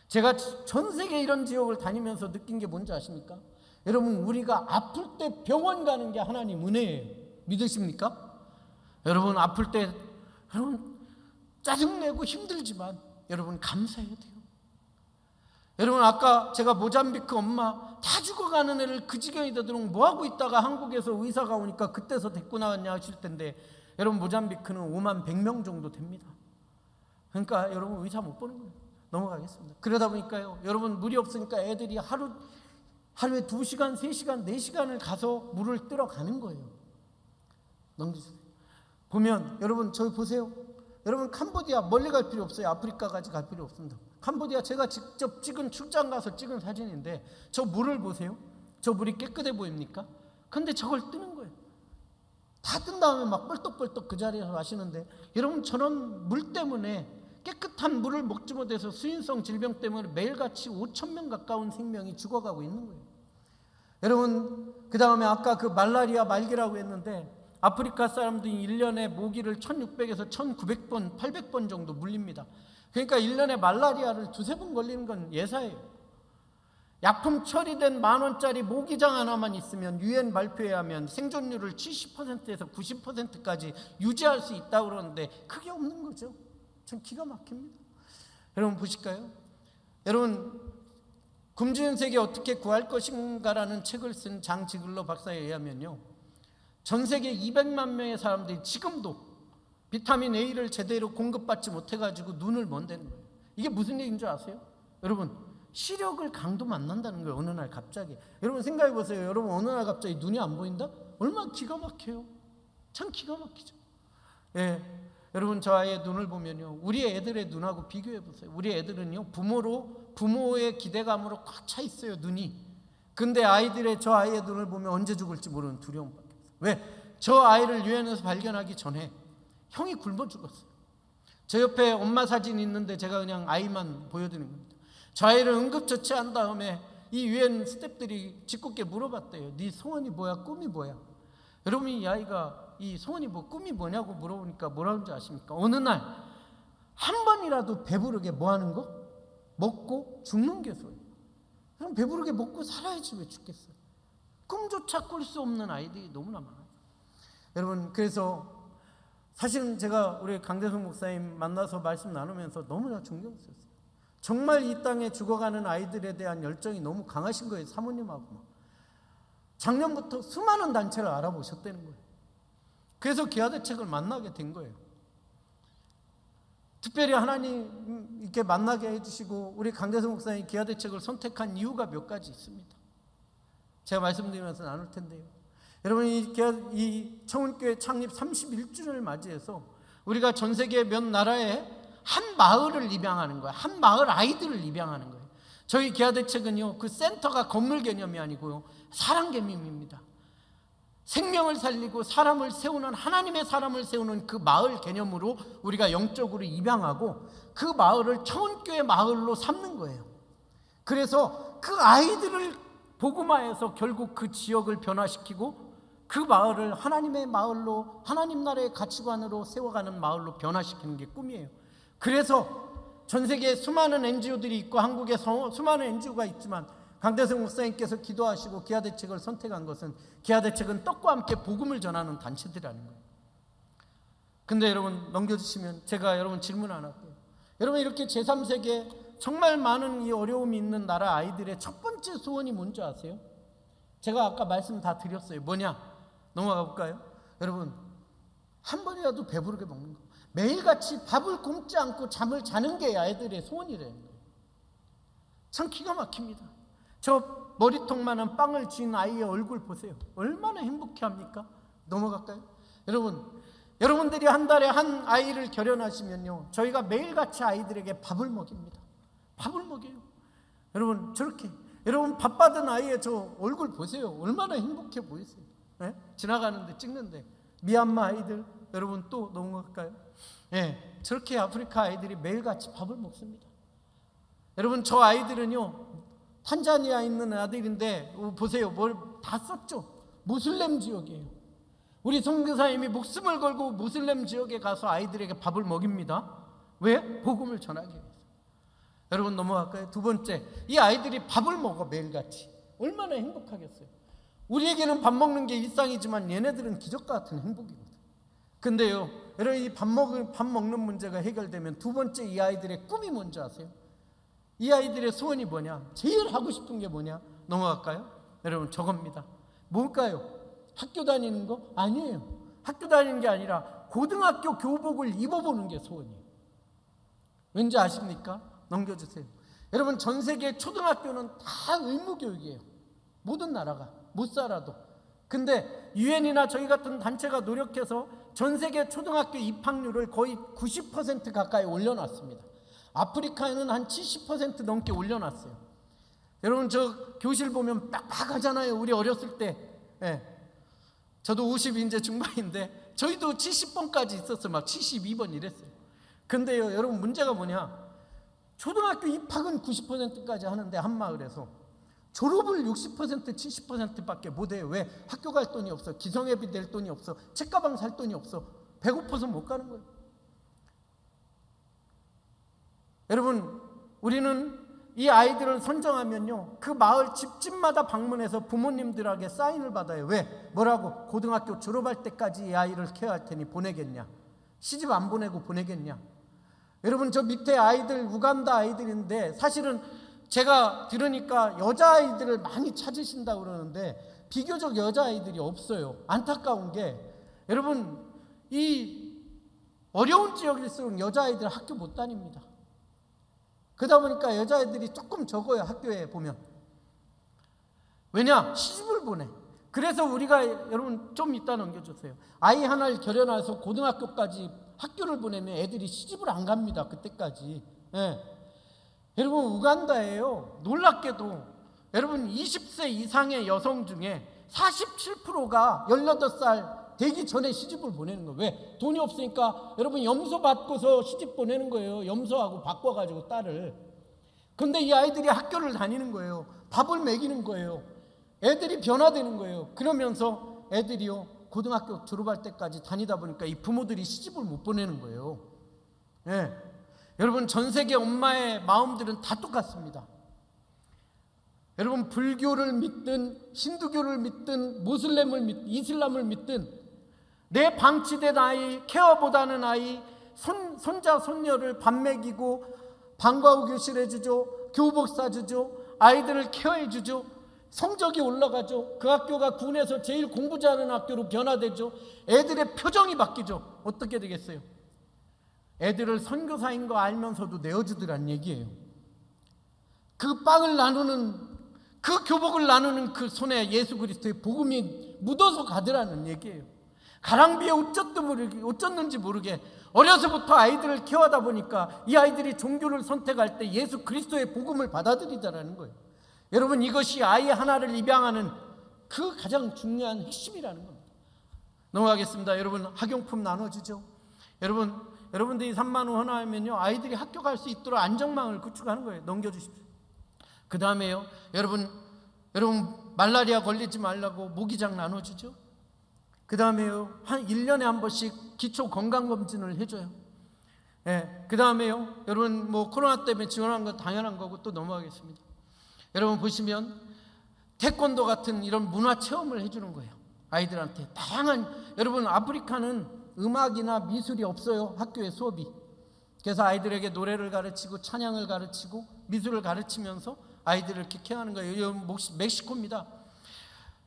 제가 전 세계 이런 지역을 다니면서 느낀 게 뭔지 아십니까? 여러분, 우리가 아플 때 병원 가는 게 하나님 은혜예요. 믿으십니까? 여러분, 아플 때 여러분 짜증내고 힘들지만 여러분 감사해야 돼요. 여러분, 아까 제가 모잠비크 엄마 다 죽어가는 애를 그 지경이 되도록 뭐하고 있다가 한국에서 의사가 오니까 그때서 데리고 나왔냐 하실 텐데, 여러분, 모잠비크는 51,000명 정도 됩니다. 그러니까 여러분, 의사 못 보는 거예요. 넘어가겠습니다. 그러다 보니까요, 여러분, 물이 없으니까 애들이 하루에 2시간, 3시간, 4시간을 가서 물을 뜨러 가는 거예요. 넘기세요. 보면 여러분, 저기 보세요. 여러분, 캄보디아 멀리 갈 필요 없어요. 아프리카까지 갈 필요 없습니다. 캄보디아 제가 직접 출장 가서 찍은 사진인데, 저 물을 보세요. 저 물이 깨끗해 보입니까? 근데 저걸 뜨는 거예요. 다 뜬 다음에 막 뻘떡뻘떡 그 자리에서 마시는데, 여러분, 저런 물 때문에, 깨끗한 물을 먹지 못해서 수인성 질병 때문에 매일같이 5,000명 가까운 생명이 죽어가고 있는 거예요. 여러분, 그 다음에 아까 그 말라리아 말기라고 했는데, 아프리카 사람들이 1년에 모기를 1,600에서 1,900번, 800번 정도 물립니다. 그러니까 1년에 말라리아를 2-3번 걸리는 건 예사예요. 약품 처리된 10,000원짜리 모기장 하나만 있으면 유엔 발표에 하면 생존율을 70%에서 90%까지 유지할 수 있다고 그러는데 그게 없는 거죠. 전 기가 막힙니다. 여러분 보실까요? 여러분, 굶주린 세계 어떻게 구할 것인가라는 책을 쓴 장 지글러 박사에 의하면요, 전 세계 200만 명의 사람들이 지금도 비타민 A를 제대로 공급받지 못해가지고 눈을 먼다는 거예요. 이게 무슨 얘기인 줄 아세요? 여러분, 시력을 강도 만난다는 거예요. 어느 날 갑자기. 여러분 생각해 보세요. 여러분 어느 날 갑자기 눈이 안 보인다? 얼마나 기가 막혀요. 참 기가 막히죠. 예, 여러분 저 아이의 눈을 보면요, 우리 애들의 눈하고 비교해 보세요. 우리 애들은요, 부모의 기대감으로 꽉 차 있어요, 눈이. 근데 저 아이의 눈을 보면 언제 죽을지 모르는 두려움밖에 없어요. 왜? 저 아이를 유엔에서 발견하기 전에 형이 굶어 죽었어요. 저 옆에 엄마 사진이 있는데 제가 그냥 아이만 보여드리는 겁니다. 저 아이를 응급처치한 다음에 이 유엔 스태프들이 짓궂게 물어봤대요. 네 소원이 뭐야? 꿈이 뭐야? 여러분 이 아이가 이 소원이 뭐 꿈이 뭐냐고 물어보니까 뭐라는 줄 아십니까? 어느 날 한 번이라도 배부르게 뭐 하는 거? 먹고 죽는 게 소원이에요. 그럼 배부르게 먹고 살아야지 왜 죽겠어요? 꿈조차 꿀 수 없는 아이들이 너무나 많아요. 여러분 그래서 사실은 제가 우리 강대성 목사님 만나서 말씀 나누면서 너무나 존경스러웠어요. 정말 이 땅에 죽어가는 아이들에 대한 열정이 너무 강하신 거예요. 사모님하고 작년부터 수많은 단체를 알아보셨다는 거예요. 그래서 기아대책을 만나게 된 거예요. 특별히 하나님 이렇게 만나게 해주시고 우리 강대성 목사님 기아대책을 선택한 이유가 몇 가지 있습니다. 제가 말씀드리면서 나눌 텐데요. 여러분 이 청운교회 창립 31주년을 맞이해서 우리가 전 세계 몇 나라에 한 마을을 입양하는 거예요. 한 마을 아이들을 입양하는 거예요. 저희 기아대책은요, 그 센터가 건물 개념이 아니고요, 사람 개념입니다. 생명을 살리고 사람을 세우는, 하나님의 사람을 세우는 그 마을 개념으로 우리가 영적으로 입양하고 그 마을을 청운교회 마을로 삼는 거예요. 그래서 그 아이들을 복음화해서 결국 그 지역을 변화시키고 그 마을을 하나님의 마을로, 하나님 나라의 가치관으로 세워가는 마을로 변화시키는 게 꿈이에요. 그래서 전 세계에 수많은 NGO들이 있고 한국에 수많은 NGO가 있지만 강대성 목사님께서 기도하시고 기아대책을 선택한 것은, 기아대책은 떡과 함께 복음을 전하는 단체들이라는 거예요. 근데 여러분 넘겨주시면 제가 여러분 질문 안 할게요. 여러분 이렇게 제3세계 정말 많은 이 어려움이 있는 나라 아이들의 첫 번째 소원이 뭔지 아세요? 제가 아까 말씀 다 드렸어요. 뭐냐? 넘어가 볼까요? 여러분 한 번이라도 배부르게 먹는 거, 매일같이 밥을 굶지 않고 잠을 자는 게 아이들의 소원이라는 거예요. 참 기가 막힙니다. 저 머리통만한 빵을 쥔 아이의 얼굴 보세요. 얼마나 행복해합니까? 넘어갈까요? 여러분들이 한 달에 한 아이를 결연하시면요, 저희가 매일같이 아이들에게 밥을 먹입니다. 밥을 먹여요. 여러분 저렇게, 여러분 밥 받은 아이의 저 얼굴 보세요. 얼마나 행복해 보이세요? 네? 지나가는데 찍는데. 미얀마 아이들, 여러분 또 넘어갈까요? 네, 저렇게 아프리카 아이들이 매일같이 밥을 먹습니다. 여러분 저 아이들은요, 탄자니아에 있는 아들인데 보세요. 뭘 다 썼죠. 무슬림 지역이에요. 우리 선교사님이 목숨을 걸고 무슬림 지역에 가서 아이들에게 밥을 먹입니다. 왜? 복음을 전하기 위해서. 여러분 넘어갈까요? 두 번째, 이 아이들이 밥을 먹어 매일같이. 얼마나 행복하겠어요. 우리에게는 밥 먹는 게 일상이지만 얘네들은 기적과 같은 행복이거든요. 근데요, 여러분 이 밥 먹는 문제가 해결되면 두 번째, 이 아이들의 꿈이 뭔지 아세요? 이 아이들의 소원이 뭐냐? 제일 하고 싶은 게 뭐냐? 넘어갈까요? 여러분 저겁니다. 뭘까요? 학교 다니는 거? 아니에요. 학교 다니는 게 아니라 고등학교 교복을 입어보는 게 소원이에요. 왠지 아십니까? 넘겨주세요. 여러분 전 세계 초등학교는 다 의무교육이에요. 모든 나라가 못 살아도. 근데 유엔이나 저희 같은 단체가 노력해서 전 세계 초등학교 입학률을 거의 90% 가까이 올려놨습니다. 아프리카에는 한 70% 넘게 올려놨어요. 여러분 저 교실 보면 빡빡하잖아요. 우리 어렸을 때. 예. 저도 50 이제 중반인데 저희도 70번까지 있었어요. 막 72번 이랬어요. 근데요, 여러분 문제가 뭐냐? 초등학교 입학은 90%까지 하는데 한 마을에서 졸업을 60% 70%밖에 못해요. 왜? 학교 갈 돈이 없어. 기성예비 낼 돈이 없어. 책가방 살 돈이 없어. 배고파서 못 가는 거예요. 여러분 우리는 이 아이들을 선정하면요, 그 마을 집집마다 방문해서 부모님들에게 사인을 받아요. 왜? 뭐라고? 고등학교 졸업할 때까지 이 아이를 케어할 테니 보내겠냐? 시집 안 보내고 보내겠냐? 여러분 저 밑에 아이들 우간다 아이들인데 사실은 제가 들으니까 여자아이들을 많이 찾으신다고 그러는데 비교적 여자아이들이 없어요. 안타까운 게, 여러분 이 어려운 지역일수록 여자아이들 학교 못 다닙니다. 그러다 보니까 여자애들이 조금 적어요, 학교에 보면. 왜냐? 시집을 보내. 그래서 우리가, 여러분 좀 이따 넘겨주세요. 아이 하나를 결혼해서 고등학교까지 학교를 보내면 애들이 시집을 안 갑니다, 그때까지. 예. 여러분 우간다예요. 놀랍게도 여러분 20세 이상의 여성 중에 47%가 18살 되기 전에 시집을 보내는 거예요. 왜? 돈이 없으니까 여러분 염소 받고서 시집 보내는 거예요. 염소하고 바꿔가지고 딸을. 근데 이 아이들이 학교를 다니는 거예요. 밥을 먹이는 거예요. 애들이 변화되는 거예요. 그러면서 애들이요 고등학교 졸업할 때까지 다니다 보니까 이 부모들이 시집을 못 보내는 거예요. 예. 여러분 전 세계 엄마의 마음들은 다 똑같습니다. 여러분 불교를 믿든 힌두교를 믿든 모슬렘을 믿든 이슬람을 믿든 내 방치된 아이, 케어보다는 아이, 손자 손녀를 밥 먹이고 방과 후 교실 해주죠. 교복 사주죠. 아이들을 케어해주죠. 성적이 올라가죠. 그 학교가 군에서 제일 공부 잘하는 학교로 변화되죠. 애들의 표정이 바뀌죠. 어떻게 되겠어요? 애들을 선교사인 거 알면서도 내어주더란 얘기예요. 그 빵을 나누는, 그 교복을 나누는 그 손에 예수 그리스도의 복음이 묻어서 가더라는 얘기예요. 가랑비에 어쩌는지 모르게 어려서부터 아이들을 케어하다 보니까 이 아이들이 종교를 선택할 때 예수 그리스도의 복음을 받아들이더라는 거예요. 여러분 이것이 아이 하나를 입양하는 그 가장 중요한 핵심이라는 겁니다. 넘어가겠습니다. 여러분 학용품 나눠주죠. 여러분들이 3만 원 헌화하면요 아이들이 학교 갈 수 있도록 안전망을 구축하는 거예요. 넘겨주십시오. 그 다음에요 여러분 말라리아 걸리지 말라고 모기장 나눠주죠. 그 다음에요 한 1년에 한 번씩 기초 건강검진을 해줘요. 예, 그 다음에요 여러분 코로나 때문에 지원한 건 당연한 거고 또 넘어가겠습니다. 여러분 보시면 태권도 같은 이런 문화 체험을 해주는 거예요. 아이들한테 다양한, 여러분 아프리카는 음악이나 미술이 없어요. 학교에 수업이. 그래서 아이들에게 노래를 가르치고 찬양을 가르치고 미술을 가르치면서 아이들을 이렇게 케어하는 거예요. 여기 멕시코입니다.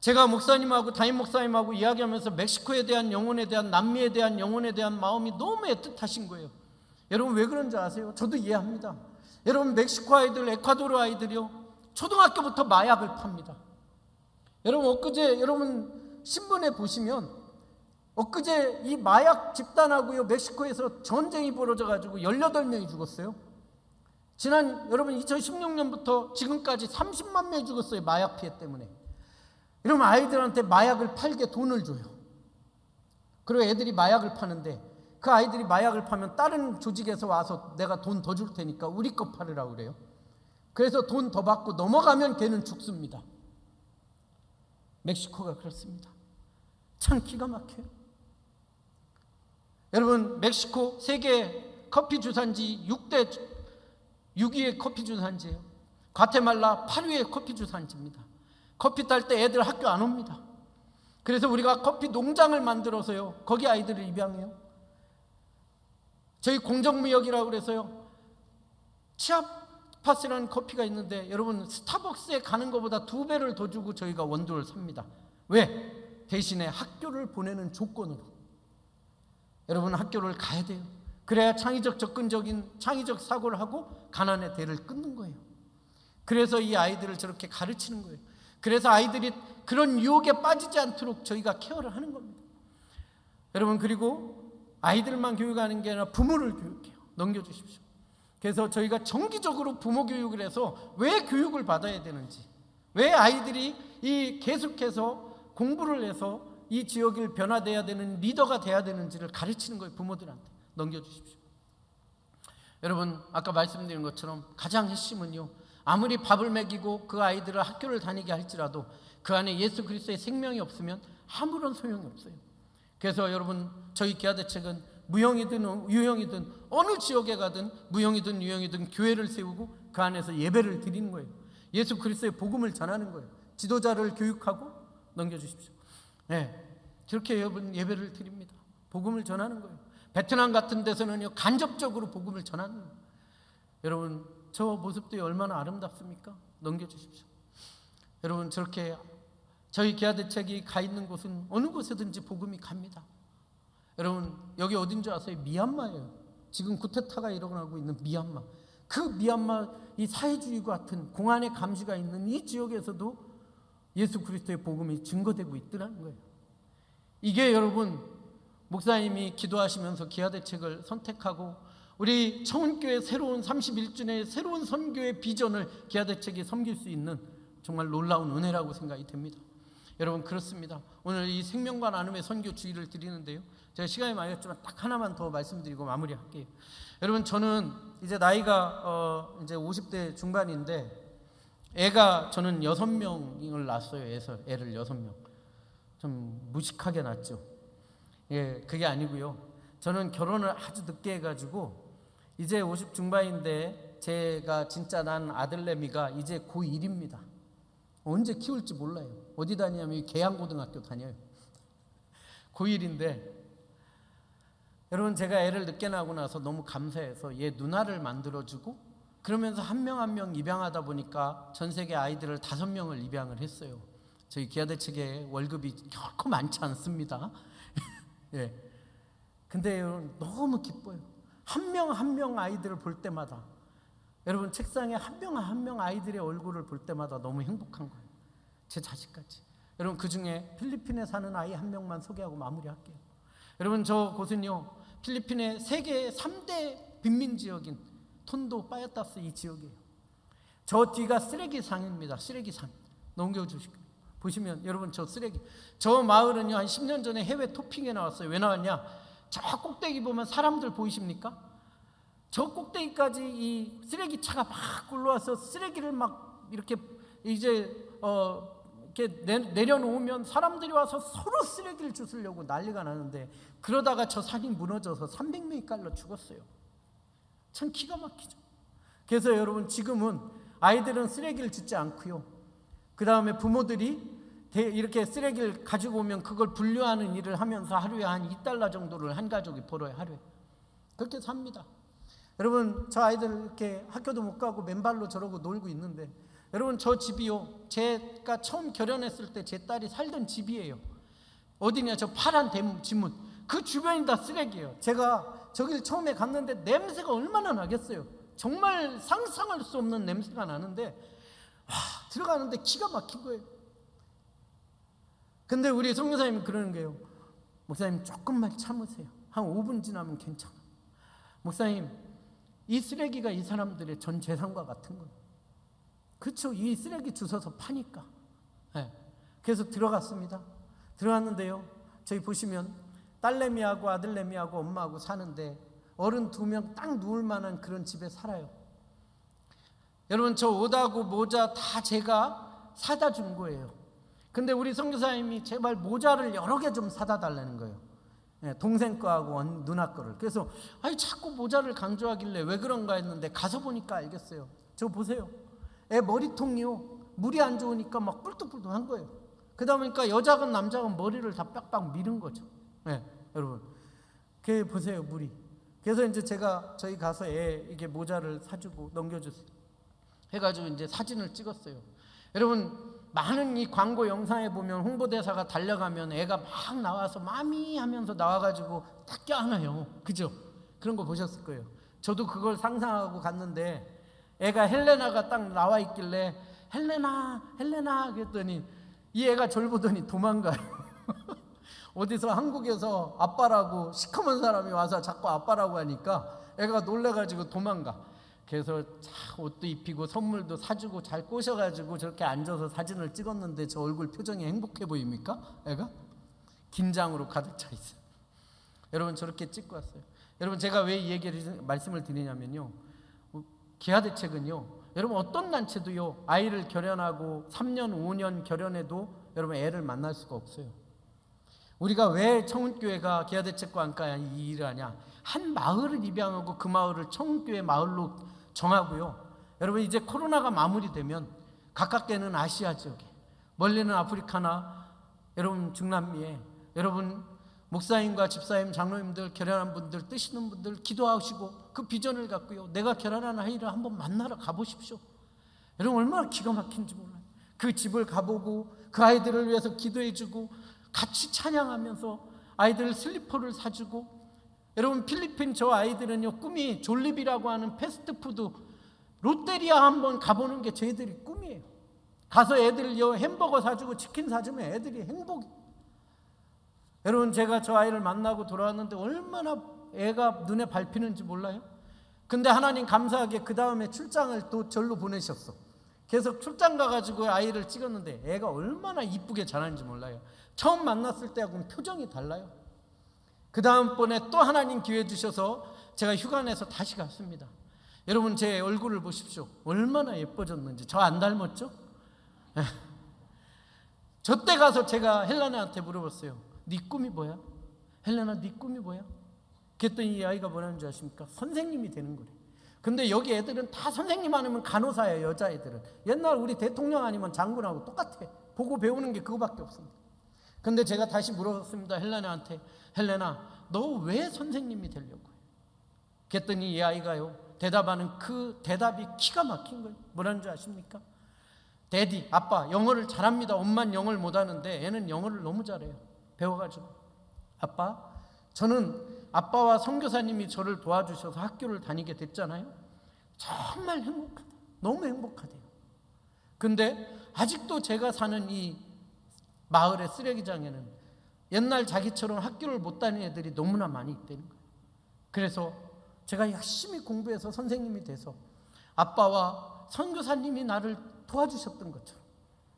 제가 목사님하고 담임 목사님하고 이야기하면서 멕시코에 대한 영혼에 대한, 남미에 대한 영혼에 대한 마음이 너무 애틋하신 거예요. 여러분 왜 그런지 아세요? 저도 이해합니다. 여러분 멕시코 아이들, 에콰도르 아이들이요 초등학교부터 마약을 팝니다. 여러분 엊그제 여러분 신문에 보시면 엊그제 이 마약 집단하고요 멕시코에서 전쟁이 벌어져 가지고 18명이 죽었어요. 지난 여러분 2016년부터 지금까지 30만 명이 죽었어요. 마약 피해 때문에. 이러면 아이들한테 마약을 팔게 돈을 줘요. 그리고 애들이 마약을 파는데 그 아이들이 마약을 파면 다른 조직에서 와서 내가 돈 더 줄 테니까 우리 거 팔으라고 그래요. 그래서 돈 더 받고 넘어가면 걔는 죽습니다. 멕시코가 그렇습니다. 참 기가 막혀요. 여러분 멕시코 세계 커피 주산지 6위의 커피 주산지예요. 과테말라 8위의 커피 주산지입니다. 커피 딸 때 애들 학교 안 옵니다. 그래서 우리가 커피 농장을 만들어서요 거기 아이들을 입양해요. 저희 공정무역이라고 그래서요 치아파스라는 커피가 있는데 여러분 스타벅스에 가는 것보다 2배를 더 주고 저희가 원두를 삽니다. 왜? 대신에 학교를 보내는 조건으로. 여러분 학교를 가야 돼요. 그래야 창의적 접근적인 창의적 사고를 하고 가난의 대를 끊는 거예요. 그래서 이 아이들을 저렇게 가르치는 거예요. 그래서 아이들이 그런 유혹에 빠지지 않도록 저희가 케어를 하는 겁니다. 여러분 그리고 아이들만 교육하는 게 아니라 부모를 교육해요. 넘겨주십시오. 그래서 저희가 정기적으로 부모 교육을 해서 왜 교육을 받아야 되는지, 왜 아이들이 계속해서 공부를 해서 이 지역을 변화돼야 되는 리더가 돼야 되는지를 가르치는 거예요. 부모들한테 넘겨주십시오. 여러분 아까 말씀드린 것처럼 가장 핵심은요 아무리 밥을 먹이고 그 아이들을 학교를 다니게 할지라도 그 안에 예수 그리스도의 생명이 없으면 아무런 소용이 없어요. 그래서 여러분 저희 기아대책은 무형이든 유형이든 어느 지역에 가든 무형이든 유형이든 교회를 세우고 그 안에서 예배를 드리는 거예요. 예수 그리스도의 복음을 전하는 거예요. 지도자를 교육하고 넘겨주십시오. 네, 그렇게 여러분 예배를 드립니다. 복음을 전하는 거예요. 베트남 같은 데서는요 간접적으로 복음을 전하는 거예요. 여러분 저 모습들이 얼마나 아름답습니까? 넘겨주십시오. 여러분 저렇게 저희 기아대책이 가 있는 곳은 어느 곳에든지 복음이 갑니다. 여러분 여기 어딘지 아세요? 미얀마예요. 지금 쿠데타가 일어나고 있는 미얀마. 그 미얀마 이 사회주의와 같은 공안의 감시가 있는 이 지역에서도 예수 그리스도의 복음이 증거되고 있더라는 거예요. 이게 여러분, 목사님이 기도하시면서 기아대책을 선택하고 우리 청운교회 새로운 31주년의 새로운 선교의 비전을 기아대책이 섬길 수 있는 정말 놀라운 은혜라고 생각이 됩니다. 여러분, 그렇습니다. 오늘 이 생명과 나눔의 선교 주의를 드리는데요, 제가 시간이 많이 없지만 딱 하나만 더 말씀드리고 마무리할게요. 여러분, 저는 이제 나이가 이제 50대 중반인데 애가 저는 6명을 낳았어요. 애를 6명. 좀 무식하게 낳았죠. 예, 그게 아니고요. 저는 결혼을 아주 늦게 해가지고 이제 50 중반인데 제가 진짜 난 아들내미가 이제 고1입니다. 언제 키울지 몰라요. 어디 다니냐면 계양고등학교 다녀요. 고1인데 여러분, 제가 애를 늦게 낳고 나서 너무 감사해서 얘 누나를 만들어주고 그러면서 한 명 한 명 입양하다 보니까 전 세계 아이들을 5명을 입양을 했어요. 저희 기아대책의 월급이 결코 많지 않습니다. 예. 근데 여러분, 너무 기뻐요. 한 명 한 명 아이들을 볼 때마다, 여러분, 책상에 한 명 한 명 아이들의 얼굴을 볼 때마다 너무 행복한 거예요. 제 자식같이. 여러분, 그 중에 필리핀에 사는 아이 한 명만 소개하고 마무리할게요. 여러분, 저 곳은요, 필리핀의 세계 3대 빈민지역인 톤도 파야타스 이 지역이에요. 저 뒤가 쓰레기산입니다. 쓰레기산. 넘겨주시고 보시면 여러분, 저 쓰레기, 저 마을은요 한 10년 전에 해외 토핑에 나왔어요. 왜 나왔냐? 저 꼭대기 보면 사람들 보이십니까? 저 꼭대기까지 이 쓰레기차가 막 굴러와서 쓰레기를 막 이렇게 이제 이렇게 내려놓으면 사람들이 와서 서로 쓰레기를 주스려고 난리가 나는데, 그러다가 저 산이 무너져서 300명이 깔려 죽었어요. 참 기가 막히죠. 그래서 여러분, 지금은 아이들은 쓰레기를 줍지 않고요, 그 다음에 부모들이 이렇게 쓰레기를 가지고 오면 그걸 분류하는 일을 하면서 하루에 한 $2 정도를 한 가족이 벌어요. 하루에. 그렇게 삽니다. 여러분, 저 아이들 이렇게 학교도 못 가고 맨발로 저러고 놀고 있는데, 여러분, 저 집이요, 제가 처음 결혼했을 때 제 딸이 살던 집이에요. 어디냐? 저 파란 지문. 그 주변이 다 쓰레기예요. 제가 저길 처음에 갔는데 냄새가 얼마나 나겠어요. 정말 상상할 수 없는 냄새가 나는데, 들어가는데 기가 막힌 거예요. 근데 우리 선교사님이 그러는 거예요. 목사님, 조금만 참으세요. 한 5분 지나면 괜찮아. 목사님, 이 쓰레기가 이 사람들의 전 재산과 같은 거예요. 그렇죠. 이 쓰레기 주워서 파니까. 네. 그래서 들어갔습니다. 들어갔는데요, 저희 보시면 딸내미하고 아들내미하고 엄마하고 사는데 어른 2명 딱 누울 만한 그런 집에 살아요. 여러분, 저 옷하고 모자 다 제가 사다 준 거예요. 근데 우리 선교사님이 제발 모자를 여러 개 좀 사다 달라는 거예요. 동생 거하고 누나 거를. 그래서 자꾸 모자를 강조하길래 왜 그런가 했는데 가서 보니까 알겠어요. 저 보세요. 애 머리통이요, 물이 안 좋으니까 막 뿔뚝뿔뚝한 거예요. 그러다 보니까 여자건 남자건 머리를 다 빡빡 밀은 거죠. 여러분, 그 보세요, 물이. 그래서 이제 제가 저희 가서 애 이게 모자를 사주고 넘겨주세요 해가지고 이제 사진을 찍었어요. 여러분, 많은 이 광고 영상에 보면 홍보대사가 달려가면 애가 막 나와서 마미 하면서 나와가지고 딱 껴안아요. 그죠? 그런 거 보셨을 거예요. 저도 그걸 상상하고 갔는데 애가 헬레나가 딱 나와 있길래 헬레나 그랬더니 이 애가 저를 보더니 도망가요. 어디서 한국에서 아빠라고 시커먼 사람이 와서 자꾸 아빠라고 하니까 애가 놀래가지고 도망가. 그래서 옷도 입히고 선물도 사주고 잘 꼬셔가지고 저렇게 앉아서 사진을 찍었는데 저 얼굴 표정이 행복해 보입니까? 애가? 긴장으로 가득 차 있어요. 여러분, 저렇게 찍고 왔어요. 여러분, 제가 왜 이 말씀을 드리냐면요, 기아대책은요, 여러분, 어떤 단체도요 아이를 결연하고 3년 5년 결연해도 여러분 애를 만날 수가 없어요. 우리가 왜 청운교회가 기아대책과 함께 이 일을 하냐? 한 마을을 입양하고 그 마을을 청운교회 마을로 정하고요, 여러분, 이제 코로나가 마무리되면 가깝게는 아시아 지역에, 멀리는 아프리카나 여러분 중남미에, 여러분 목사님과 집사님, 장로님들, 결혼한 분들, 뜨시는 분들 기도하시고 그 비전을 갖고요, 내가 결혼한 아이를 한번 만나러 가보십시오. 여러분, 얼마나 기가 막힌지 몰라요. 그 집을 가보고 그 아이들을 위해서 기도해주고 같이 찬양하면서 아이들 슬리퍼를 사주고, 여러분, 필리핀 저 아이들은요 꿈이 졸리비라고 하는 패스트푸드 롯데리아 한번 가보는 게 저희들이 꿈이에요. 가서 애들 햄버거 사주고 치킨 사주면 애들이 행복해. 여러분, 제가 저 아이를 만나고 돌아왔는데 얼마나 애가 눈에 밟히는지 몰라요? 근데 하나님 감사하게 그 다음에 출장을 또 절로 보내셨어. 계속 출장 가가지고 아이를 찍었는데 애가 얼마나 이쁘게 자라는지 몰라요. 처음 만났을 때하고는 표정이 달라요. 그 다음번에 또 하나님 기회 주셔서 제가 휴가 내서 다시 갔습니다. 여러분, 제 얼굴을 보십시오. 얼마나 예뻐졌는지. 저 안 닮았죠? 저 때 가서 제가 헬레나한테 물어봤어요. 네 꿈이 뭐야? 헬레나, 네 꿈이 뭐야? 그랬더니 이 아이가 뭐라는 줄 아십니까? 선생님이 되는 거래. 근데 여기 애들은 다 선생님 아니면 간호사예요. 여자애들은. 옛날 우리 대통령 아니면 장군하고 똑같아. 보고 배우는 게 그거밖에 없습니다. 근데 제가 다시 물어봤습니다. 헬레나한테. 헬레나, 너 왜 선생님이 되려고 해? 그랬더니 이 아이가요, 대답하는 그 대답이 기가 막힌 거예요. 뭐라는 줄 아십니까? 데디, 아빠, 영어를 잘합니다. 엄만 영어를 못하는데 애는 영어를 너무 잘해요. 배워가지고. 아빠, 저는 아빠와 선교사님이 저를 도와주셔서 학교를 다니게 됐잖아요. 정말 행복하다. 너무 행복하대요. 근데 아직도 제가 사는 이 마을의 쓰레기장에는 옛날 자기처럼 학교를 못 다니는 애들이 너무나 많이 있다는 거예요. 그래서 제가 열심히 공부해서 선생님이 돼서 아빠와 선교사님이 나를 도와주셨던 것처럼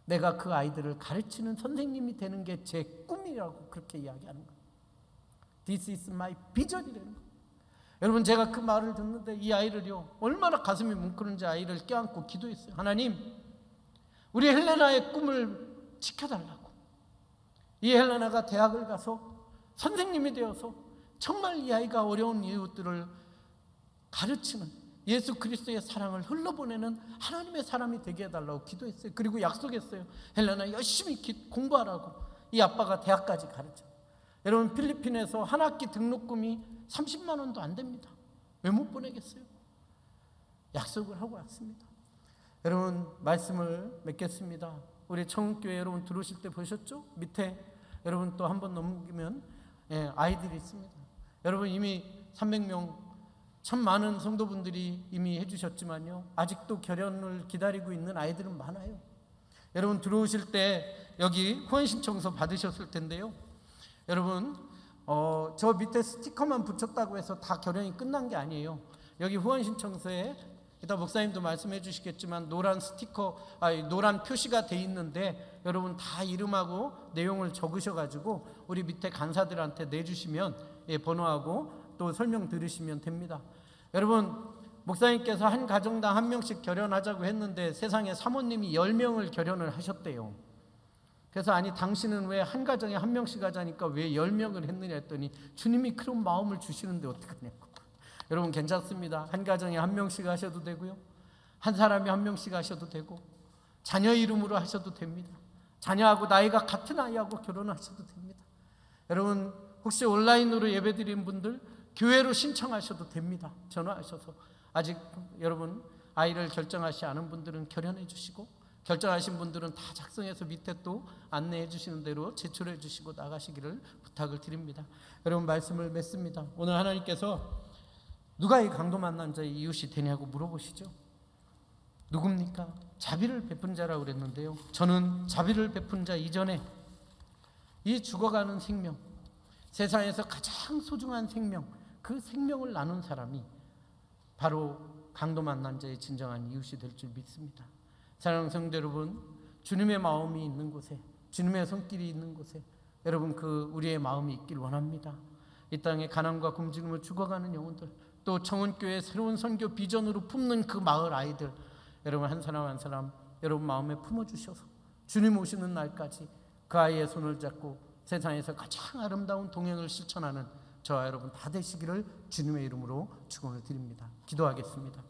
내가 그 아이들을 가르치는 선생님이 되는 게 제 꿈이라고 그렇게 이야기하는 거예요. This is my vision이라는 거예요. 여러분, 제가 그 말을 듣는데 이 아이를요, 얼마나 가슴이 뭉클한지 아이를 껴안고 기도했어요. 하나님, 우리 헬레나의 꿈을 지켜달라고. 이 헬레나가 대학을 가서 선생님이 되어서 정말 이 아이가 어려운 이웃들을 가르치는 예수 그리스도의 사랑을 흘러보내는 하나님의 사람이 되게 해달라고 기도했어요. 그리고 약속했어요. 헬레나 열심히 공부하라고. 이 아빠가 대학까지 가르쳐. 여러분, 필리핀에서 한 학기 등록금이 30만 원도 안 됩니다. 왜 못 보내겠어요? 약속을 하고 왔습니다. 여러분, 말씀을 맺겠습니다. 우리 청운교회 여러분 들어오실 때 보셨죠? 밑에 여러분 또 한번 넘기면 아이들이 있습니다. 여러분, 이미 300명 참 많은 성도분들이 이미 해주셨지만요, 아직도 결혼을 기다리고 있는 아이들은 많아요. 여러분, 들어오실 때 여기 후원신청서 받으셨을 텐데요. 여러분, 저 밑에 스티커만 붙였다고 해서 다 결혼이 끝난 게 아니에요. 여기 후원신청서에 이따 목사님도 말씀해 주시겠지만 노란 노란 표시가 돼 있는데 여러분 다 이름하고 내용을 적으셔가지고 우리 밑에 간사들한테 내주시면 번호하고 또 설명 들으시면 됩니다. 여러분, 목사님께서 한 가정당 한 명씩 결혼하자고 했는데 세상에 사모님이 10명을 결혼을 하셨대요. 그래서 아니 당신은 왜 한 가정에 한 명씩 하자니까 왜 10명을 했느냐 했더니 주님이 그런 마음을 주시는데 어떡하냐고. 여러분, 괜찮습니다. 한 가정에 한 명씩 하셔도 되고요, 한 사람이 한 명씩 하셔도 되고, 자녀 이름으로 하셔도 됩니다. 자녀하고 나이가 같은 아이하고 결혼하셔도 됩니다. 여러분, 혹시 온라인으로 예배드린 분들 교회로 신청하셔도 됩니다. 전화하셔서. 아직 여러분 아이를 결정하지 않은 분들은 결혼해 주시고, 결정하신 분들은 다 작성해서 밑에 또 안내해 주시는 대로 제출해 주시고 나가시기를 부탁을 드립니다. 여러분, 말씀을 맺습니다. 오늘 하나님께서 누가 이 강도 만난 자의 이웃이 되냐고 물어보시죠. 누굽니까? 자비를 베푼 자라고 그랬는데요, 저는 자비를 베푼 자 이전에 이 죽어가는 생명, 세상에서 가장 소중한 생명, 그 생명을 나눈 사람이 바로 강도 만난 자의 진정한 이웃이 될 줄 믿습니다. 사랑하는 성도 여러분, 주님의 마음이 있는 곳에, 주님의 손길이 있는 곳에 여러분 우리의 마음이 있길 원합니다. 이 땅에 가난과 굶주림을 죽어가는 영혼들, 또 청운교회 새로운 선교 비전으로 품는 그 마을 아이들, 여러분 한 사람 한 사람 여러분 마음에 품어주셔서 주님 오시는 날까지 그 아이의 손을 잡고 세상에서 가장 아름다운 동행을 실천하는 저와 여러분 다 되시기를 주님의 이름으로 축원을 드립니다. 기도하겠습니다.